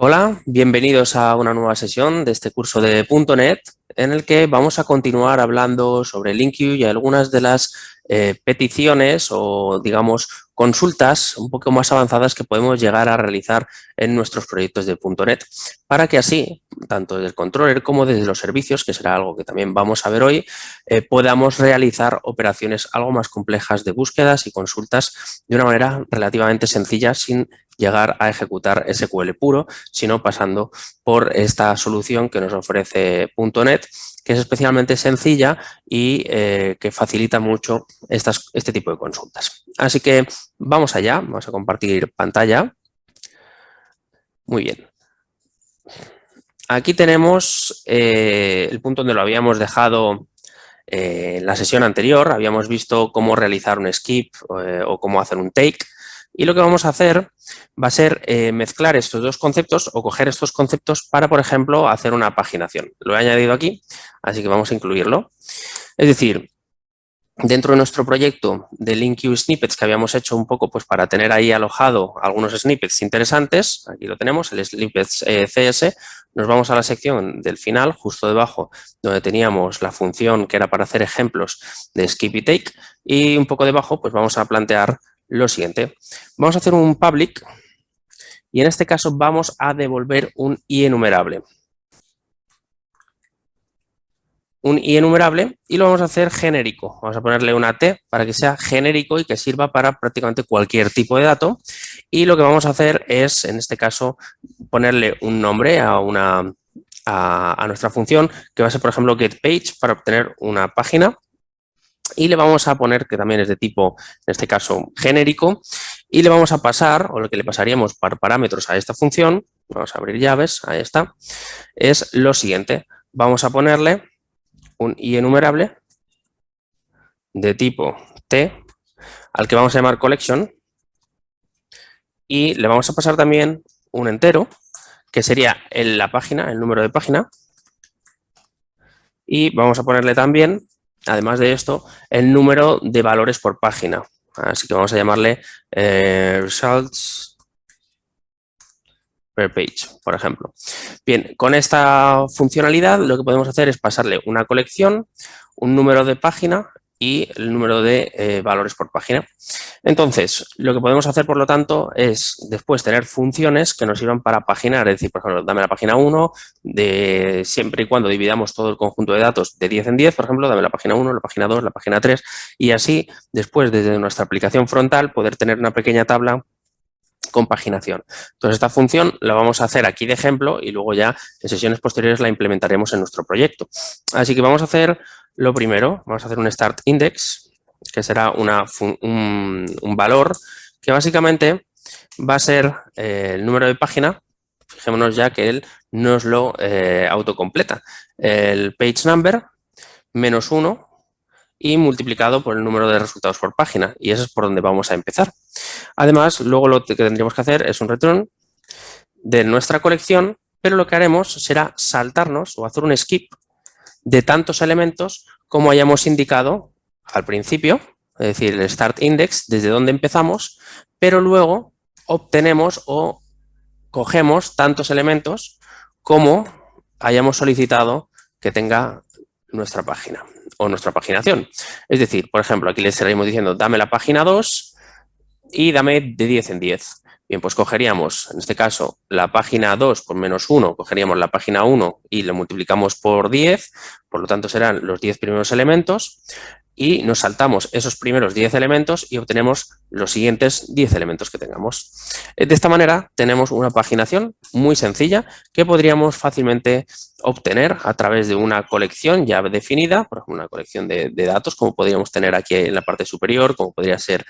Hola, bienvenidos a una nueva sesión de este curso de .NET en el que vamos a continuar hablando sobre LINQ y algunas de las peticiones o, digamos, consultas un poco más avanzadas que podemos llegar a realizar en nuestros proyectos de .NET para que así, tanto desde el controller como desde los servicios, que será algo que también vamos a ver hoy, podamos realizar operaciones algo más complejas de búsquedas y consultas de una manera relativamente sencilla sin llegar a ejecutar SQL puro, sino pasando por esta solución que nos ofrece .NET, que es especialmente sencilla y que facilita mucho este tipo de consultas. Así que vamos allá, vamos a compartir pantalla. Muy bien. Aquí tenemos el punto donde lo habíamos dejado en la sesión anterior. Habíamos visto cómo realizar un skip o cómo hacer un take. Y lo que vamos a hacer va a ser mezclar estos dos conceptos o coger estos conceptos para, por ejemplo, hacer una paginación. Lo he añadido aquí, así que vamos a incluirlo. Es decir, dentro de nuestro proyecto de LINQ Snippets que habíamos hecho un poco pues para tener ahí alojado algunos snippets interesantes, aquí lo tenemos, el snippets CS, nos vamos a la sección del final, justo debajo, donde teníamos la función que era para hacer ejemplos de skip y take, y un poco debajo pues vamos a plantear lo siguiente. Vamos a hacer un public y en este caso vamos a devolver un i-enumerable. Un i-enumerable y lo vamos a hacer genérico. Vamos a ponerle una T para que sea genérico y que sirva para prácticamente cualquier tipo de dato. Y lo que vamos a hacer es, en este caso, ponerle un nombre a nuestra función, que va a ser, por ejemplo, getPage para obtener una página. Y le vamos a poner, que también es de tipo, en este caso, genérico, y le vamos a pasar, o lo que le pasaríamos para parámetros a esta función, vamos a abrir llaves, ahí está, es lo siguiente. Vamos a ponerle un i-enumerable de tipo T, al que vamos a llamar collection, y le vamos a pasar también un entero, que sería la página, el número de página, y vamos a ponerle también, además de esto, el número de valores por página. Así que vamos a llamarle results per page, por ejemplo. Bien, con esta funcionalidad lo que podemos hacer es pasarle una colección, un número de página y el número de valores por página. Entonces, lo que podemos hacer, por lo tanto, es después tener funciones que nos sirvan para paginar, es decir, por ejemplo, dame la página 1, siempre y cuando dividamos todo el conjunto de datos de 10 en 10, por ejemplo, dame la página 1, la página 2, la página 3, y así, después, desde nuestra aplicación frontal, poder tener una pequeña tabla con paginación. Entonces, esta función la vamos a hacer aquí de ejemplo y luego ya en sesiones posteriores la implementaremos en nuestro proyecto. Así que vamos a hacer lo primero, vamos a hacer un start index, que será un valor que básicamente va a ser el número de página. Fijémonos ya que él nos lo autocompleta. El page number menos 1 y multiplicado por el número de resultados por página. Y eso es por donde vamos a empezar. Además, luego lo que tendríamos que hacer es un return de nuestra colección, pero lo que haremos será saltarnos o hacer un skip de tantos elementos como hayamos indicado al principio, es decir, el start index, desde donde empezamos, pero luego obtenemos o cogemos tantos elementos como hayamos solicitado que tenga nuestra página o nuestra paginación. Es decir, por ejemplo, aquí le estaríamos diciendo dame la página 2 y dame de 10 en 10. Bien, pues cogeríamos, en este caso, la página 2 por menos 1, cogeríamos la página 1 y lo multiplicamos por 10, por lo tanto serán los 10 primeros elementos y nos saltamos esos primeros 10 elementos y obtenemos los siguientes 10 elementos que tengamos. De esta manera tenemos una paginación muy sencilla que podríamos fácilmente obtener a través de una colección ya definida, por ejemplo, una colección de datos como podríamos tener aquí en la parte superior, como podría ser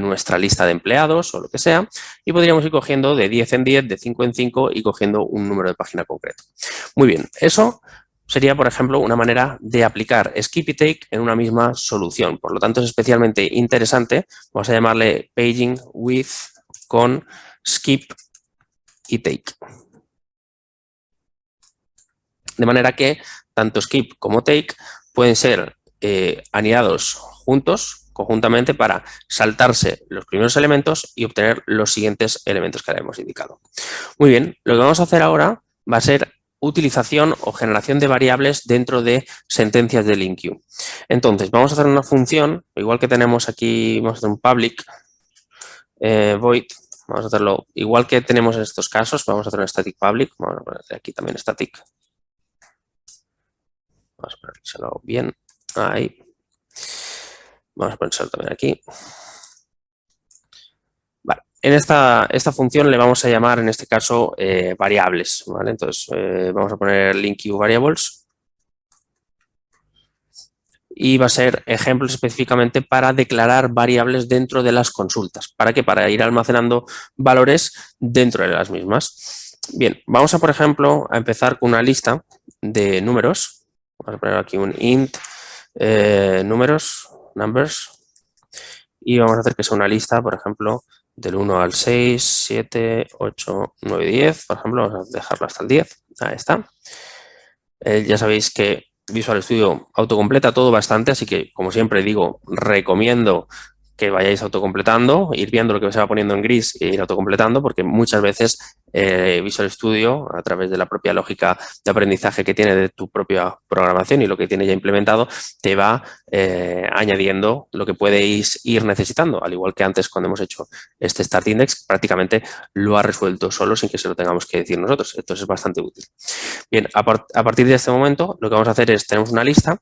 nuestra lista de empleados o lo que sea, y podríamos ir cogiendo de 10 en 10, de 5 en 5 y cogiendo un número de página concreto. Muy bien, eso sería, por ejemplo, una manera de aplicar skip y take en una misma solución. Por lo tanto, es especialmente interesante. Vamos a llamarle paging with con skip y take. De manera que tanto skip como take pueden ser anidados juntos conjuntamente para saltarse los primeros elementos y obtener los siguientes elementos que habíamos indicado. Muy bien, lo que vamos a hacer ahora va a ser utilización o generación de variables dentro de sentencias de LINQ. Entonces, vamos a hacer una función, igual que tenemos aquí, vamos a hacer un public void, vamos a hacerlo igual que tenemos en estos casos, vamos a hacer un static public, vamos a poner aquí también static. Vamos a ponérselo bien, ahí. Vamos a ponérselo también aquí. Vale. En esta función le vamos a llamar, en este caso, variables, ¿vale? Entonces, vamos a poner LINQ variables y va a ser ejemplos específicamente para declarar variables dentro de las consultas. ¿Para qué? Para ir almacenando valores dentro de las mismas. Bien, vamos a, por ejemplo, a empezar con una lista de números. Vamos a poner aquí un int números, numbers, y vamos a hacer que sea una lista, por ejemplo, del 1 al 6, 7, 8, 9, 10, por ejemplo, vamos a dejarlo hasta el 10, ahí está. Ya sabéis que Visual Studio autocompleta todo bastante, así que, como siempre digo, recomiendo que vayáis autocompletando, ir viendo lo que se va poniendo en gris e ir autocompletando, porque muchas veces Visual Studio, a través de la propia lógica de aprendizaje que tiene de tu propia programación y lo que tiene ya implementado, te va añadiendo lo que podéis ir necesitando, al igual que antes cuando hemos hecho este Start Index, prácticamente lo ha resuelto solo sin que se lo tengamos que decir nosotros. Entonces es bastante útil. Bien, a partir de este momento lo que vamos a hacer es, tenemos una lista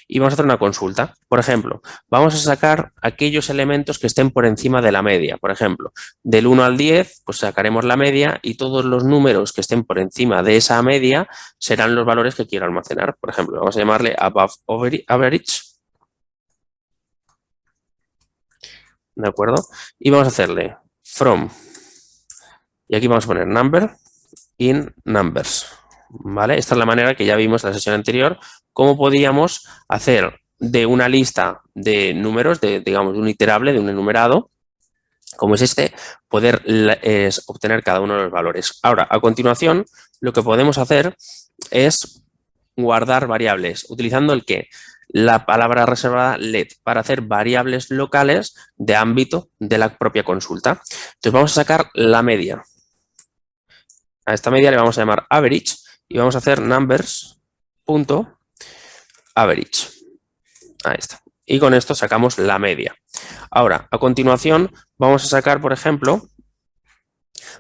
y vamos a hacer una consulta. Por ejemplo, vamos a sacar aquellos elementos que estén por encima de la media. Por ejemplo, del 1 al 10, pues sacaremos la media y todos los números que estén por encima de esa media serán los valores que quiero almacenar. Por ejemplo, vamos a llamarle above average. ¿De acuerdo? Y vamos a hacerle from. Y aquí vamos a poner number in numbers. ¿Vale? Esta es la manera que ya vimos en la sesión anterior, cómo podíamos hacer de una lista de números, digamos, de un iterable, de un enumerado, como es este, poder obtener cada uno de los valores. Ahora, a continuación, lo que podemos hacer es guardar variables, utilizando el qué, la palabra reservada let, para hacer variables locales de ámbito de la propia consulta. Entonces, vamos a sacar la media. A esta media le vamos a llamar average y vamos a hacer numbers.average. Ahí está. Y con esto sacamos la media. Ahora, a continuación, vamos a sacar, por ejemplo, vamos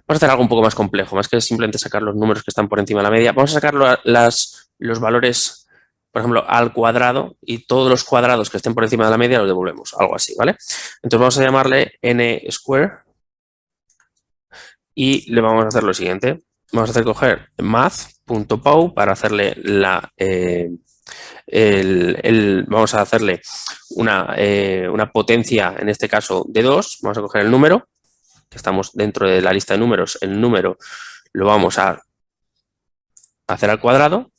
a hacer algo un poco más complejo, más que simplemente sacar los números que están por encima de la media. Vamos a sacar los valores, por ejemplo, al cuadrado y todos los cuadrados que estén por encima de la media los devolvemos, algo así, ¿vale? Entonces vamos a llamarle n square y le vamos a hacer lo siguiente. Vamos a hacer coger math.pow para hacerle vamos a hacerle una potencia, en este caso, de 2. Vamos a coger el número, que estamos dentro de la lista de números. El número lo vamos a hacer al cuadrado.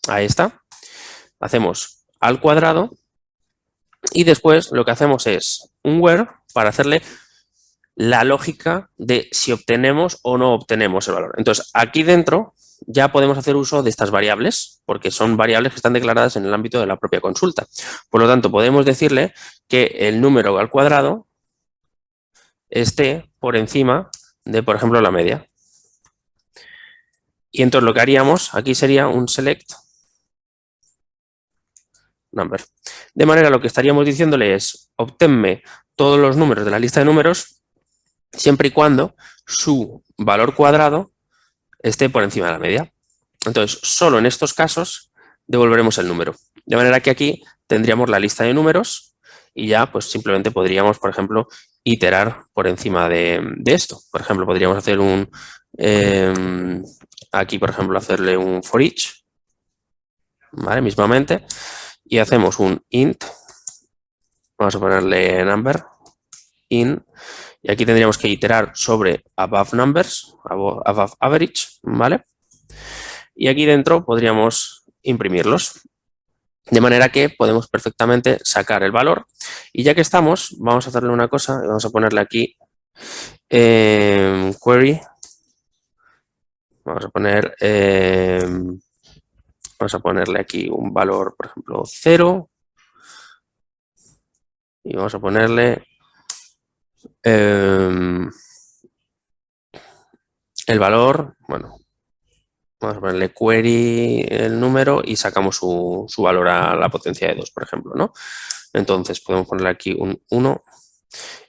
Ahí está. Hacemos al cuadrado. Y después lo que hacemos es un where para hacerle la lógica de si obtenemos o no obtenemos el valor. Entonces, aquí dentro ya podemos hacer uso de estas variables, porque son variables que están declaradas en el ámbito de la propia consulta. Por lo tanto, podemos decirle que el número al cuadrado esté por encima de, por ejemplo, la media. Y entonces lo que haríamos aquí sería un select number. De manera, lo que estaríamos diciéndole es, obténme todos los números de la lista de números siempre y cuando su valor cuadrado esté por encima de la media. Entonces, solo en estos casos devolveremos el número. De manera que aquí tendríamos la lista de números y ya pues simplemente podríamos, por ejemplo, iterar por encima de esto. Por ejemplo, podríamos hacer aquí, por ejemplo, hacerle un for each, ¿vale? Mismamente, y hacemos un int, vamos a ponerle number, in, y aquí tendríamos que iterar sobre above numbers, above average, ¿vale? Y aquí dentro podríamos imprimirlos. De manera que podemos perfectamente sacar el valor. Y ya que estamos, vamos a hacerle una cosa. Vamos a ponerle aquí query. Vamos a ponerle aquí un valor, por ejemplo, 0. y vamos a ponerle el valor, bueno, vamos a ponerle query el número y sacamos su valor a la potencia de 2, por ejemplo, ¿no? Entonces podemos ponerle aquí un 1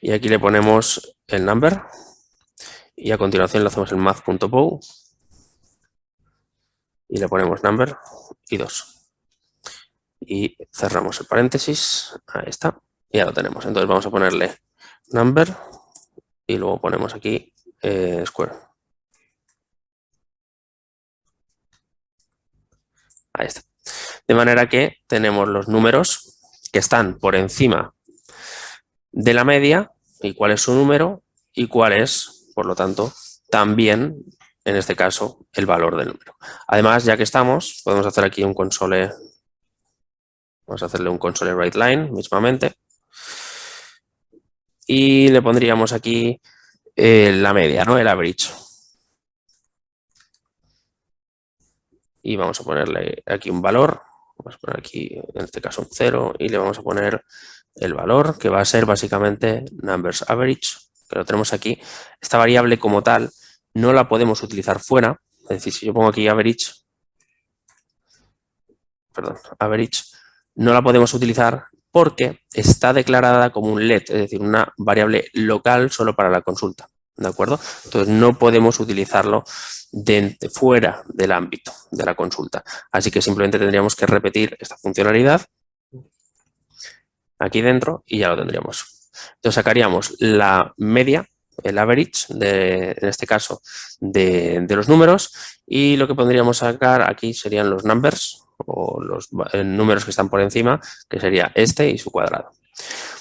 y aquí le ponemos el number y a continuación le hacemos el math.bow y le ponemos number y 2. Y cerramos el paréntesis, ahí está, y ya lo tenemos. Entonces vamos a ponerle number y luego ponemos aquí square. Ahí está. De manera que tenemos los números que están por encima de la media y cuál es su número y cuál es, por lo tanto, también, en este caso, el valor del número. Además, ya que estamos, podemos hacer aquí un console, vamos a hacerle un console writeLine mismamente y le pondríamos aquí la media, ¿no? El average. Y vamos a ponerle aquí un valor, vamos a poner aquí, en este caso, un 0 y le vamos a poner el valor que va a ser básicamente numbers average, que lo tenemos aquí. Esta variable como tal no la podemos utilizar fuera, es decir, si yo pongo aquí average, no la podemos utilizar porque está declarada como un let, es decir, una variable local solo para la consulta, ¿de acuerdo? Entonces no podemos utilizarlo fuera del ámbito de la consulta. Así que simplemente tendríamos que repetir esta funcionalidad aquí dentro y ya lo tendríamos. Entonces sacaríamos la media, el average, en este caso, de los números y lo que podríamos sacar aquí serían los numbers o los números que están por encima, que sería este y su cuadrado.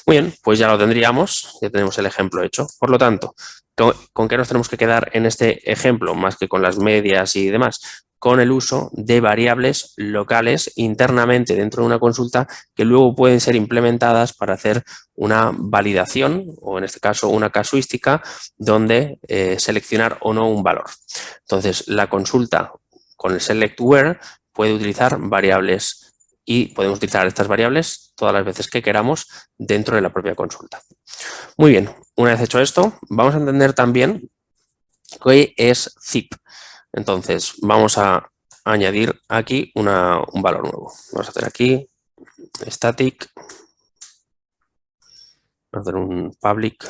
Muy bien, pues ya lo tendríamos, ya tenemos el ejemplo hecho. Por lo tanto, ¿con qué nos tenemos que quedar en este ejemplo? Más que con las medias y demás, con el uso de variables locales internamente dentro de una consulta que luego pueden ser implementadas para hacer una validación o en este caso una casuística donde seleccionar o no un valor. Entonces, la consulta con el select where puede utilizar variables y podemos utilizar estas variables todas las veces que queramos dentro de la propia consulta. Muy bien, una vez hecho esto, vamos a entender también qué es zip. Entonces, vamos a añadir aquí un valor nuevo. Vamos a hacer aquí static, vamos a hacer un public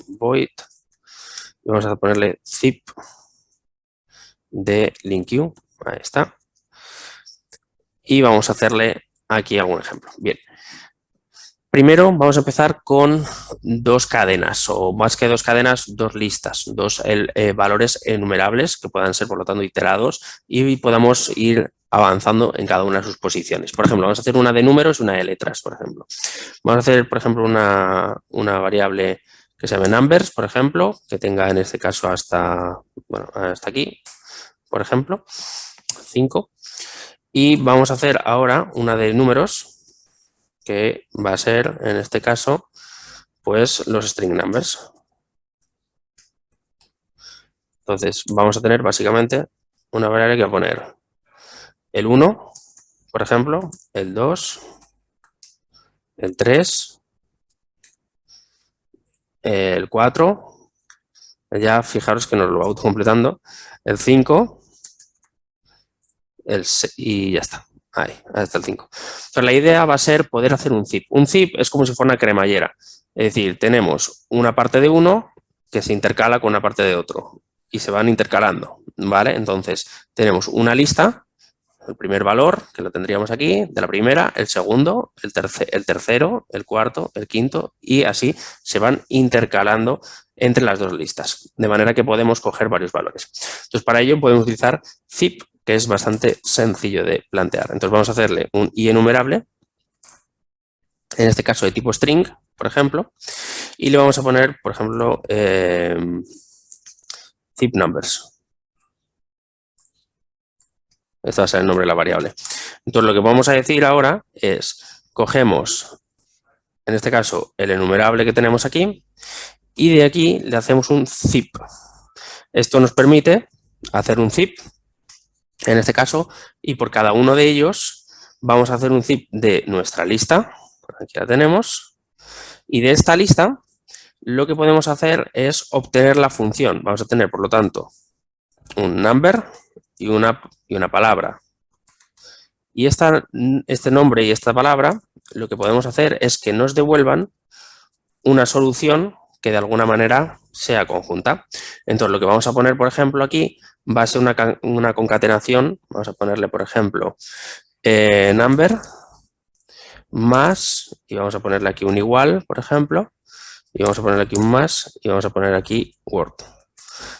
void y vamos a ponerle zip de LinkU, ahí está. Y vamos a hacerle aquí algún ejemplo. Bien. Primero vamos a empezar con dos cadenas, o más que dos cadenas, dos listas, dos valores enumerables que puedan ser, por lo tanto, iterados y podamos ir avanzando en cada una de sus posiciones. Por ejemplo, vamos a hacer una de números y una de letras, por ejemplo. Vamos a hacer, por ejemplo, una variable que se llame numbers, por ejemplo, que tenga en este caso hasta aquí, por ejemplo, 5. Y vamos a hacer ahora una de números, que va a ser, en este caso, pues los string numbers. Entonces, vamos a tener básicamente una variable que va a poner el 1, por ejemplo, el 2, el 3, el 4, ya fijaros que nos lo va autocompletando, el 5, el 6, y ya está. Ahí está el 5. Entonces, la idea va a ser poder hacer un zip. Un zip es como si fuera una cremallera. Es decir, tenemos una parte de uno que se intercala con una parte de otro y se van intercalando, ¿vale? Entonces, tenemos una lista, el primer valor, que lo tendríamos aquí, de la primera, el segundo, el tercero, el cuarto, el quinto, y así se van intercalando entre las dos listas, de manera que podemos coger varios valores. Entonces, para ello podemos utilizar zip, que es bastante sencillo de plantear. Entonces, vamos a hacerle un i-enumerable, en este caso de tipo string, por ejemplo, y le vamos a poner, por ejemplo, zip numbers. Este va a ser el nombre de la variable. Entonces, lo que vamos a decir ahora es, cogemos, en este caso, el enumerable que tenemos aquí, y de aquí le hacemos un zip. Esto nos permite hacer un zip, en este caso, y por cada uno de ellos vamos a hacer un zip de nuestra lista. Aquí la tenemos. Y de esta lista, lo que podemos hacer es obtener la función. Vamos a tener, por lo tanto, un number y una palabra. Y este nombre y esta palabra, lo que podemos hacer es que nos devuelvan una solución que de alguna manera sea conjunta. Entonces, lo que vamos a poner, por ejemplo, aquí va a ser una concatenación. Vamos a ponerle, por ejemplo, number más, y vamos a ponerle aquí un igual, por ejemplo, y vamos a ponerle aquí un más, y vamos a poner aquí word.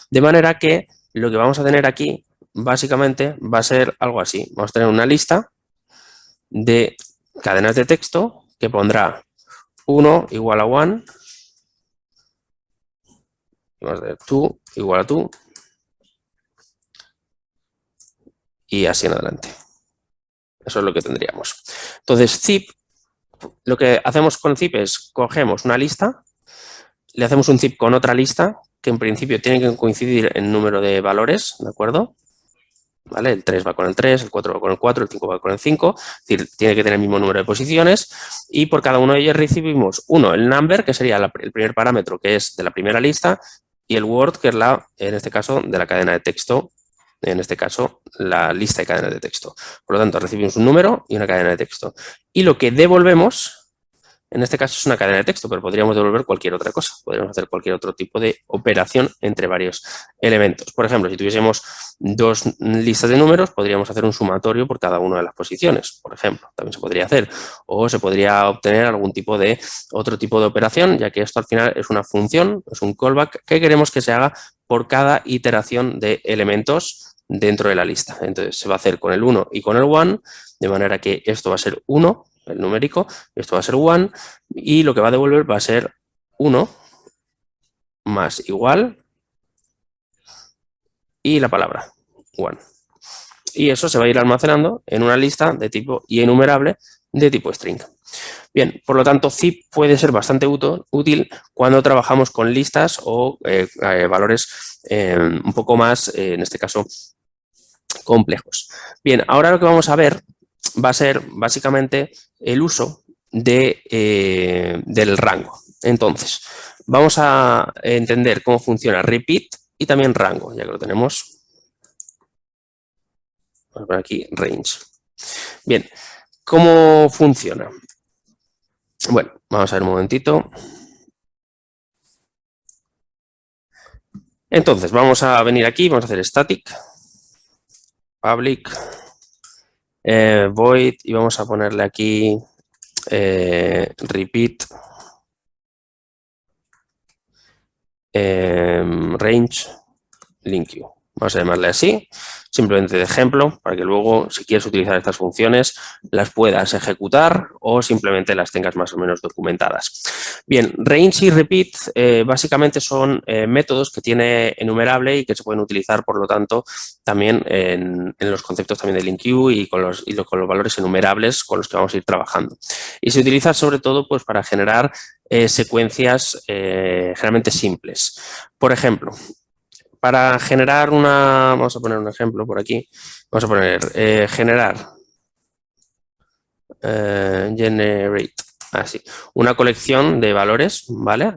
De manera que lo que vamos a tener aquí, básicamente, va a ser algo así. Vamos a tener una lista de cadenas de texto que pondrá 1 igual a 1, vamos a ver 2 igual a 2, y así en adelante. Eso es lo que tendríamos. Entonces, zip, lo que hacemos con zip es cogemos una lista, le hacemos un zip con otra lista, que en principio tiene que coincidir en número de valores, ¿de acuerdo? ¿Vale? El 3 va con el 3, el 4 va con el 4, el 5 va con el 5, es decir, tiene que tener el mismo número de posiciones, y por cada uno de ellos recibimos el number, que sería el primer parámetro, que es de la primera lista, y el word, que es en este caso, de la cadena de texto, en este caso, la lista de cadenas de texto. Por lo tanto, recibimos un número y una cadena de texto. Y lo que devolvemos, en este caso es una cadena de texto, pero podríamos devolver cualquier otra cosa. Podríamos hacer cualquier otro tipo de operación entre varios elementos. Por ejemplo, si tuviésemos dos listas de números, podríamos hacer un sumatorio por cada una de las posiciones, por ejemplo. También se podría hacer. O se podría obtener otro tipo de operación, ya que esto al final es una función, es un callback que queremos que se haga por cada iteración de elementos dentro de la lista. Entonces, se va a hacer con el 1 y con el 1, de manera que esto va a ser 1, el numérico, esto va a ser 1, y lo que va a devolver va a ser 1 más igual y la palabra 1. Y eso se va a ir almacenando en una lista de tipo y enumerable de tipo string. Bien, por lo tanto, zip puede ser bastante útil cuando trabajamos con listas o valores un poco más, en este caso, complejos. Bien, ahora lo que vamos a ver va a ser básicamente el uso del rango. Entonces, vamos a entender cómo funciona repeat y también rango, ya que lo tenemos. Vamos a poner aquí range. Bien, ¿cómo funciona? Bueno, vamos a ver un momentito. Entonces, vamos a venir aquí, vamos a hacer static, public, void, y vamos a ponerle aquí repeat range link queue. Vamos a llamarle así, simplemente de ejemplo, para que luego, si quieres utilizar estas funciones, las puedas ejecutar o simplemente las tengas más o menos documentadas. Bien, range y repeat básicamente son métodos que tiene enumerable y que se pueden utilizar, por lo tanto, también en los conceptos también de link queue y con los valores enumerables con los que vamos a ir trabajando. Y se utiliza sobre todo pues, para generar secuencias generalmente simples. Por ejemplo, para generar vamos a poner un ejemplo por aquí, vamos a poner generar generate, así, una colección de valores, ¿vale?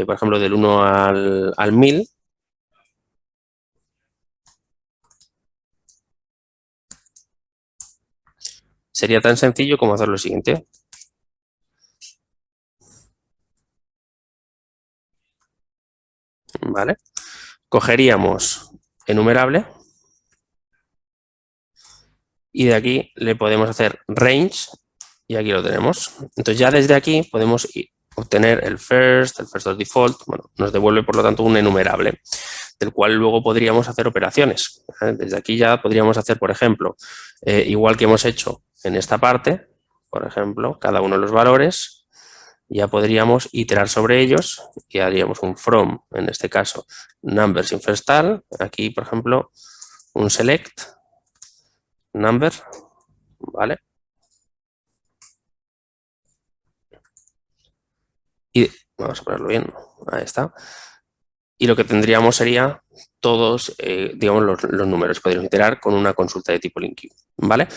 Por ejemplo, del 1 al 1000. Sería tan sencillo como hacer lo siguiente. ¿Vale? Cogeríamos enumerable y de aquí le podemos hacer range y aquí lo tenemos. Entonces ya desde aquí podemos obtener el first default, bueno, nos devuelve por lo tanto un enumerable, del cual luego podríamos hacer operaciones. Desde aquí ya podríamos hacer, por ejemplo, igual que hemos hecho en esta parte, por ejemplo, cada uno de los valores, ya podríamos iterar sobre ellos y haríamos un from, en este caso, numbers in first tal, aquí, por ejemplo, un select number, ¿vale? Y vamos a ponerlo bien, ahí está. y lo que tendríamos sería todos, digamos, los números. Podríamos iterar con una consulta de tipo LINQ, ¿vale?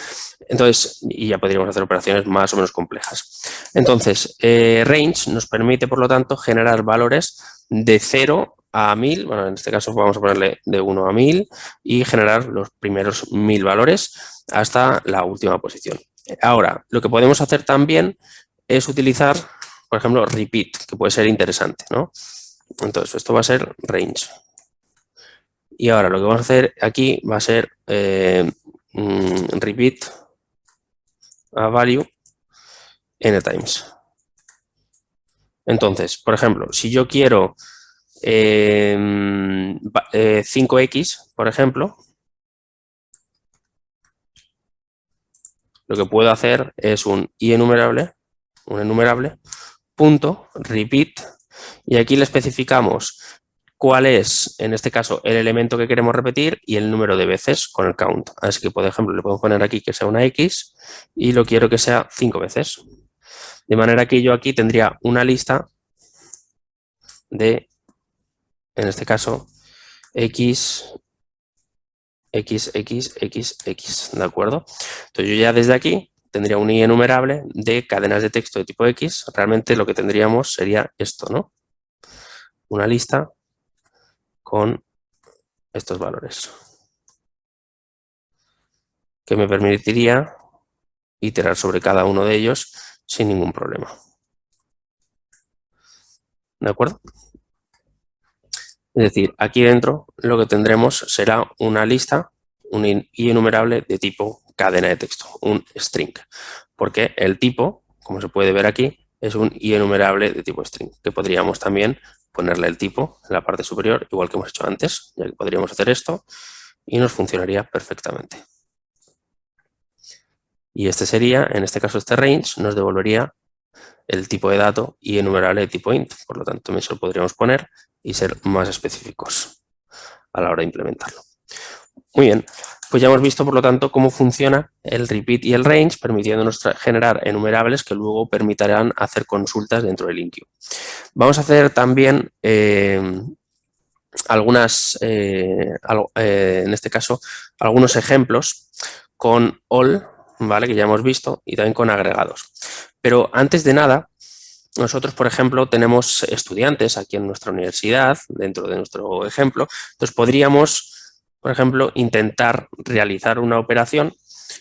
Entonces, y ya podríamos hacer operaciones más o menos complejas. Entonces, range nos permite, por lo tanto, generar valores de 0 a 1000, bueno, en este caso vamos a ponerle de 1 a 1000 y generar los primeros 1000 valores hasta la última posición. Ahora, lo que podemos hacer también es utilizar, por ejemplo, repeat, que puede ser interesante, ¿no? Entonces, esto va a ser range. Y ahora lo que vamos a hacer aquí va a ser repeat a value n times. Entonces, por ejemplo, si yo quiero 5x, por ejemplo, lo que puedo hacer es un enumerable, punto repeat, y aquí le especificamos cuál es, en este caso, el elemento que queremos repetir y el número de veces con el count. Así que, por ejemplo, le puedo poner aquí que sea una x y lo quiero que sea 5 veces. De manera que yo aquí tendría una lista de, en este caso, x, x, x, x, x, ¿de acuerdo? Entonces yo ya desde aquí tendría un enumerable de cadenas de texto de tipo x. Realmente lo que tendríamos sería esto, ¿no? Una lista con estos valores, que me permitiría iterar sobre cada uno de ellos sin ningún problema. ¿De acuerdo? Es decir, aquí dentro lo que tendremos será una lista, un enumerable de tipo cadena de texto, un string, porque el tipo, como se puede ver aquí, es un enumerable de tipo string, que podríamos también ponerle el tipo en la parte superior, igual que hemos hecho antes, ya que podríamos hacer esto y nos funcionaría perfectamente. Y este sería, en este caso este range, nos devolvería el tipo de dato y enumerable de tipo int, por lo tanto eso lo podríamos poner y ser más específicos a la hora de implementarlo. Muy bien, pues ya hemos visto, por lo tanto, cómo funciona el repeat y el range, permitiéndonos generar enumerables que luego permitirán hacer consultas dentro del LINQ. Vamos a hacer también algunas, en este caso, algunos ejemplos con all, ¿vale? Que ya hemos visto, y también con agregados. Pero antes de nada, nosotros, por ejemplo, tenemos estudiantes aquí en nuestra universidad, dentro de nuestro ejemplo, entonces podríamos, por ejemplo, intentar realizar una operación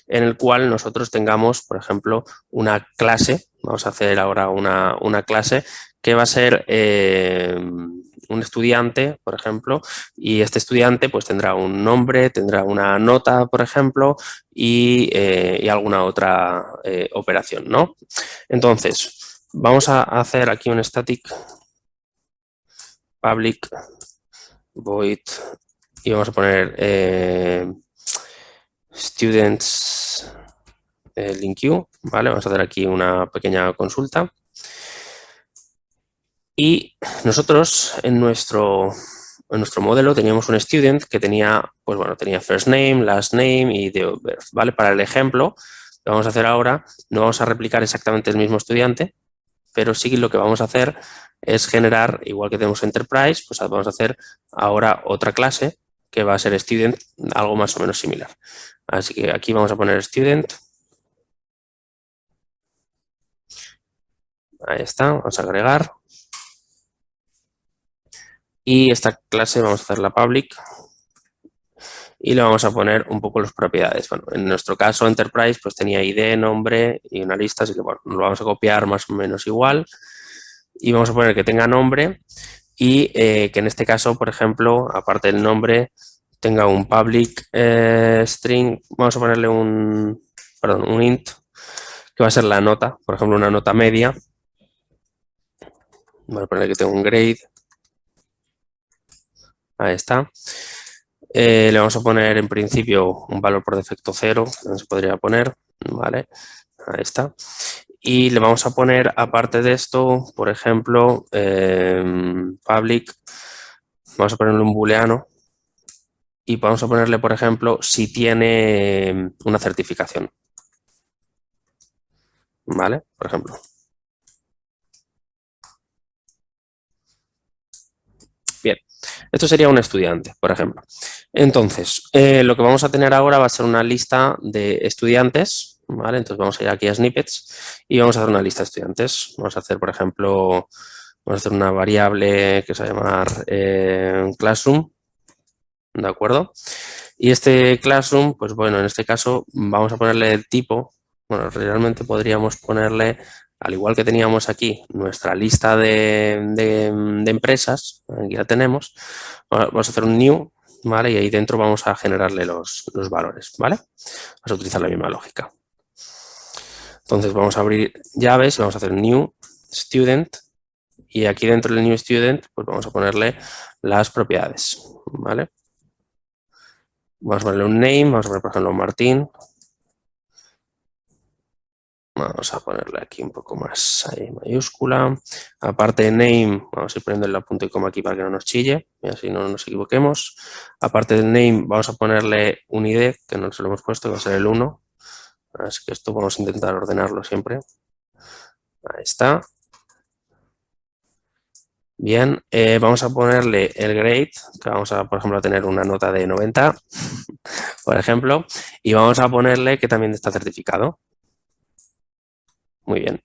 en el cual nosotros tengamos, por ejemplo, una clase, vamos a hacer ahora una clase que va a ser un estudiante, por ejemplo, y este estudiante pues tendrá un nombre, tendrá una nota, por ejemplo, y alguna otra operación, ¿no? Entonces, vamos a hacer aquí un static public void y vamos a poner students LINQ, ¿vale? Vamos a hacer aquí una pequeña consulta. Y nosotros en nuestro modelo teníamos un student que tenía, pues bueno, tenía first name, last name y date of birth, ¿vale? Para el ejemplo que vamos a hacer ahora, no vamos a replicar exactamente el mismo estudiante, pero sí lo que vamos a hacer es generar, igual que tenemos Enterprise, pues vamos a hacer ahora otra clase que va a ser Student, algo más o menos similar. Así que aquí vamos a poner Student. Ahí está, vamos a agregar. Y esta clase vamos a hacerla public. Y le vamos a poner un poco las propiedades. Bueno, en nuestro caso Enterprise pues tenía ID, nombre y una lista, así que bueno, nos lo vamos a copiar más o menos igual. Y vamos a poner que tenga nombre y que en este caso, por ejemplo, aparte del nombre, tenga un public string, vamos a ponerle un int, que va a ser la nota, por ejemplo, una nota media. Voy a poner que tenga un grade. Ahí está. Le vamos a poner en principio un valor por defecto 0, no se podría poner, ¿vale? Ahí está. Y le vamos a poner, aparte de esto, por ejemplo, public, vamos a ponerle un booleano y vamos a ponerle, por ejemplo, si tiene una certificación, ¿vale? Por ejemplo. Bien, esto sería un estudiante, por ejemplo. Entonces, lo que vamos a tener ahora va a ser una lista de estudiantes, ¿vale? Entonces vamos a ir aquí a snippets y vamos a hacer una lista de estudiantes. Vamos a hacer, por ejemplo, vamos a hacer una variable que se va a llamar classroom, ¿de acuerdo? Y este classroom, pues bueno, en este caso vamos a ponerle el tipo. Bueno, realmente podríamos ponerle, al igual que teníamos aquí nuestra lista de empresas, aquí la tenemos, vamos a hacer un new, ¿vale? Y ahí dentro vamos a generarle los valores, ¿vale? Vamos a utilizar la misma lógica. Entonces vamos a abrir llaves y vamos a hacer new student y aquí dentro del new student pues vamos a ponerle las propiedades, ¿vale? Vamos a ponerle un name, vamos a poner por ejemplo Martín. Vamos a ponerle aquí un poco más ahí, mayúscula. Aparte de name, vamos a ir poniendo la punto y coma aquí para que no nos chille y así no nos equivoquemos. Aparte del name, vamos a ponerle un ID, que no se lo hemos puesto, que va a ser el 1. Así que esto vamos a intentar ordenarlo siempre. Ahí está. Bien, vamos a ponerle el grade, que vamos a, por ejemplo, a tener una nota de 90, por ejemplo, y vamos a ponerle que también está certificado. Muy bien.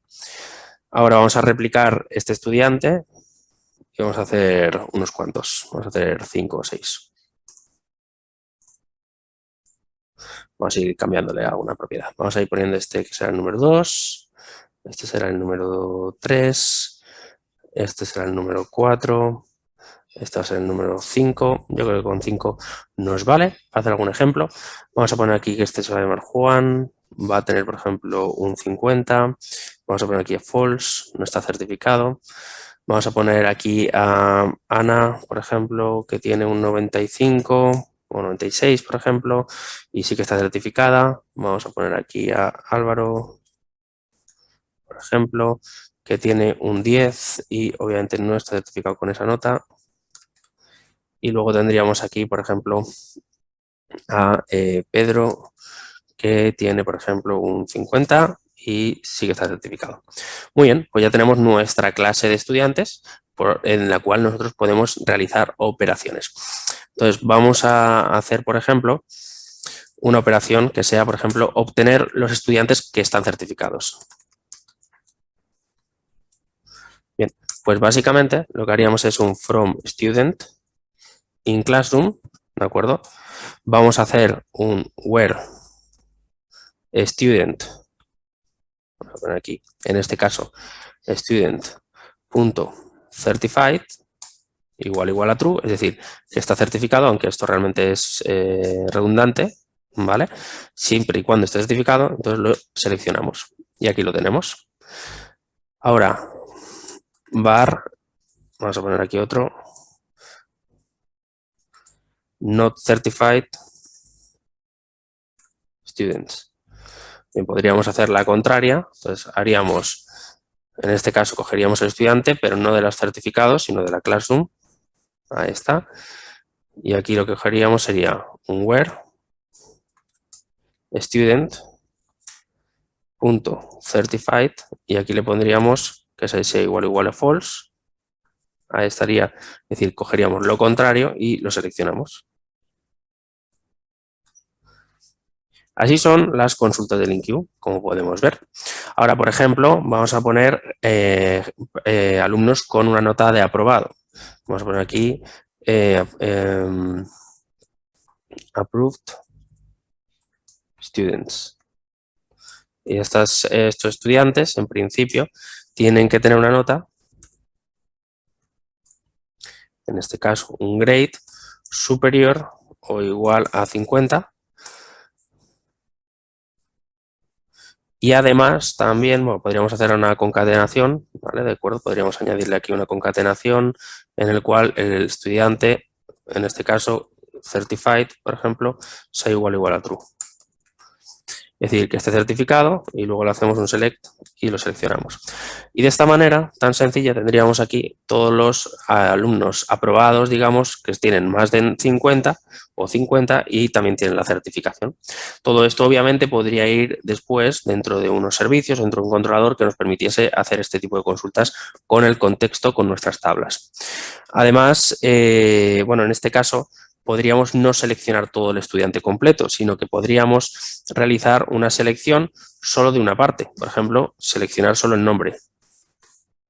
Ahora vamos a replicar este estudiante y vamos a hacer unos cuantos. Vamos a hacer 5 o 6. Vamos a ir cambiándole alguna propiedad. Vamos a ir poniendo este que será el número 2, este será el número 3, este será el número 4, este va a ser el número 5. Yo creo que con 5 nos vale. Para hacer algún ejemplo, vamos a poner aquí que este se va a llamar Juan. Va a tener, por ejemplo, un 50. Vamos a poner aquí a false, no está certificado. Vamos a poner aquí a Ana, por ejemplo, que tiene un 95 o 96, por ejemplo, y sí que está certificada. Vamos a poner aquí a Álvaro, por ejemplo, que tiene un 10 y obviamente no está certificado con esa nota. Y luego tendríamos aquí, por ejemplo, a Pedro, que tiene, por ejemplo, un 50 y sí que está certificado. Muy bien, pues ya tenemos nuestra clase de estudiantes en la cual nosotros podemos realizar operaciones. Entonces, vamos a hacer, por ejemplo, una operación que sea, por ejemplo, obtener los estudiantes que están certificados. Bien, pues básicamente lo que haríamos es un from student in classroom, ¿de acuerdo? Vamos a hacer un where student, vamos a poner aquí, en este caso, student.certified igual a true, es decir, que está certificado, aunque esto realmente es redundante, ¿vale? Siempre y cuando esté certificado, entonces lo seleccionamos y aquí lo tenemos. Ahora, var, vamos a poner aquí otro, not certified students. Bien, podríamos hacer la contraria, entonces haríamos, en este caso cogeríamos el estudiante, pero no de los certificados, sino de la classroom. Ahí está. Y aquí lo que cogeríamos sería un where student.certified y aquí le pondríamos que sea igual a false. Ahí estaría, es decir, cogeríamos lo contrario y lo seleccionamos. Así son las consultas del InQ, como podemos ver. Ahora, por ejemplo, vamos a poner alumnos con una nota de aprobado. Vamos a poner aquí approved students. Y estos estudiantes, en principio, tienen que tener una nota, en este caso un grade, superior o igual a 50. Y además también podríamos hacer una concatenación, ¿vale? De acuerdo, podríamos añadirle aquí una concatenación en el cual el estudiante, en este caso certified, por ejemplo, sea igual a true. decir que esté certificado y luego le hacemos un select y lo seleccionamos. Y de esta manera tan sencilla tendríamos aquí todos los alumnos aprobados, digamos, que tienen más de 50 o 50 y también tienen la certificación. Todo esto obviamente podría ir después dentro de unos servicios, dentro de un controlador que nos permitiese hacer este tipo de consultas con el contexto, con nuestras tablas. Además, bueno, en este caso podríamos no seleccionar todo el estudiante completo, sino que podríamos realizar una selección solo de una parte. Por ejemplo, seleccionar solo el nombre.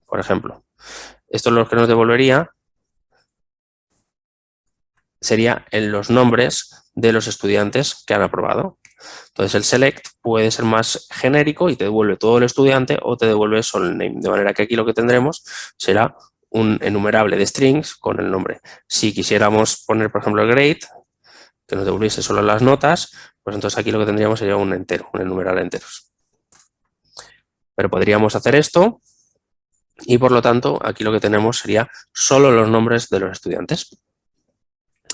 Por ejemplo, esto es lo que nos devolvería sería en los nombres de los estudiantes que han aprobado. Entonces el select puede ser más genérico y te devuelve todo el estudiante o te devuelve solo el name. De manera que aquí lo que tendremos será un enumerable de strings con el nombre. Si quisiéramos poner, por ejemplo, el grade, que nos devolviese solo las notas, pues entonces aquí lo que tendríamos sería un entero, un enumerable de enteros. Pero podríamos hacer esto y por lo tanto aquí lo que tenemos sería solo los nombres de los estudiantes.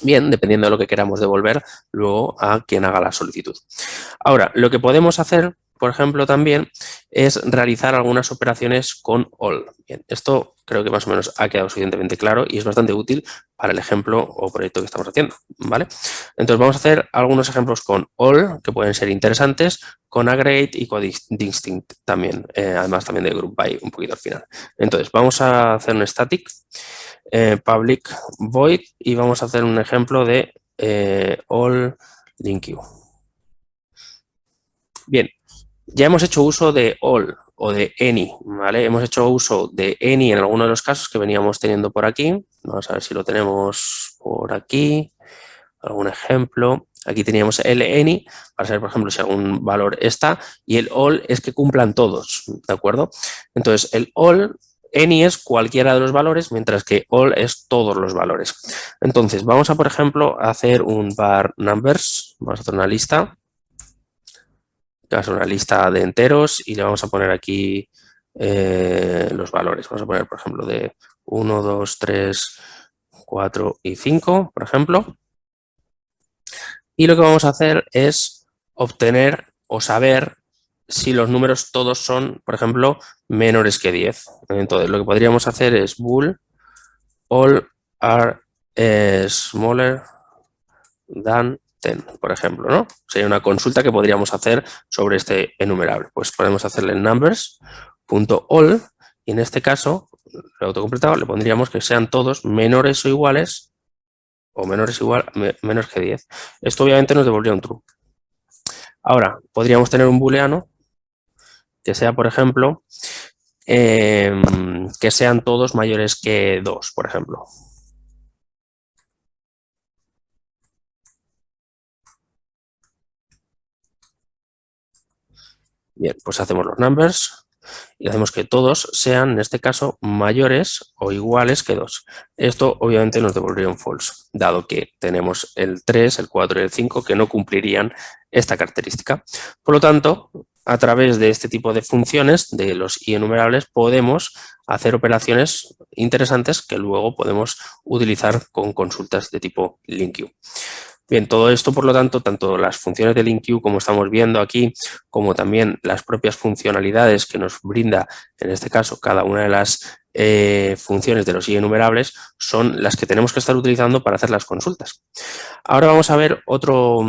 Bien, dependiendo de lo que queramos devolver luego a quien haga la solicitud. Ahora, lo que podemos hacer, por ejemplo, también es realizar algunas operaciones con all. Bien, esto creo que más o menos ha quedado suficientemente claro y es bastante útil para el ejemplo o proyecto que estamos haciendo, ¿vale? Entonces vamos a hacer algunos ejemplos con all que pueden ser interesantes, con aggregate y con distinct también, además también de group by un poquito al final. Entonces vamos a hacer un static. Public void y vamos a hacer un ejemplo de all link you. Bien, ya hemos hecho uso de all o de any, ¿vale? Hemos hecho uso de any en algunos de los casos que veníamos teniendo por aquí. Vamos a ver si lo tenemos por aquí. Algún ejemplo. Aquí teníamos el any para saber, por ejemplo, si algún valor está y el all es que cumplan todos, ¿de acuerdo? Entonces, el all any es cualquiera de los valores, mientras que all es todos los valores. Entonces, vamos a, por ejemplo, hacer un var numbers. Vamos a hacer una lista. Vamos a hacer una lista de enteros y le vamos a poner aquí los valores. Vamos a poner, por ejemplo, de 1, 2, 3, 4 y 5, por ejemplo. Y lo que vamos a hacer es obtener o saber si los números todos son, por ejemplo, menores que 10. Entonces, lo que podríamos hacer es bool all are smaller than 10, por ejemplo, ¿no? Sería una consulta que podríamos hacer sobre este enumerable. Pues podemos hacerle numbers.all y en este caso, el autocompletado, le pondríamos que sean todos menores o iguales o menores menos que 10. Esto obviamente nos devolvería un true. Ahora, podríamos tener un booleano que sea, por ejemplo, que sean todos mayores que 2, por ejemplo. Bien, pues hacemos los numbers y hacemos que todos sean, en este caso, mayores o iguales que 2. Esto obviamente nos devolvería un false, dado que tenemos el 3, el 4 y el 5 que no cumplirían esta característica. Por lo tanto, a través de este tipo de funciones, de los enumerables, podemos hacer operaciones interesantes que luego podemos utilizar con consultas de tipo LINQ. Bien, todo esto, por lo tanto, tanto las funciones de LINQ como estamos viendo aquí, como también las propias funcionalidades que nos brinda, en este caso, cada una de las funciones de los enumerables, son las que tenemos que estar utilizando para hacer las consultas. Ahora vamos a ver otro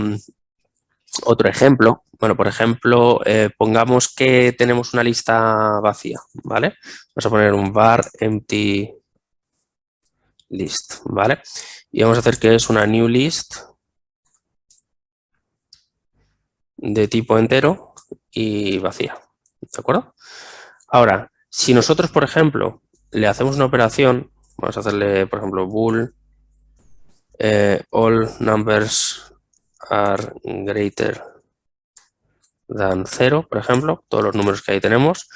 ejemplo. Bueno, por ejemplo, pongamos que tenemos una lista vacía, ¿vale? Vamos a poner un var empty list, ¿vale? Y vamos a hacer que es una new list de tipo entero y vacía, ¿de acuerdo? Ahora, si nosotros, por ejemplo, le hacemos una operación, vamos a hacerle, por ejemplo, bool all numbers are greater than 0, por ejemplo, todos los números que ahí tenemos.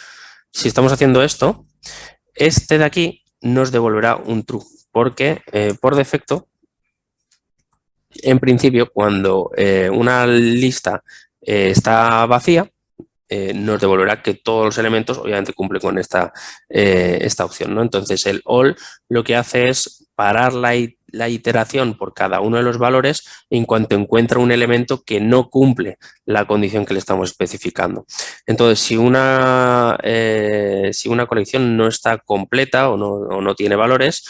Si estamos haciendo esto, este de aquí nos devolverá un true, porque por defecto, en principio, cuando una lista está vacía, nos devolverá que todos los elementos obviamente cumplen con esta opción, ¿no? Entonces el all lo que hace es parar la la iteración por cada uno de los valores en cuanto encuentra un elemento que no cumple la condición que le estamos especificando. Entonces, si una colección no está completa o no tiene valores,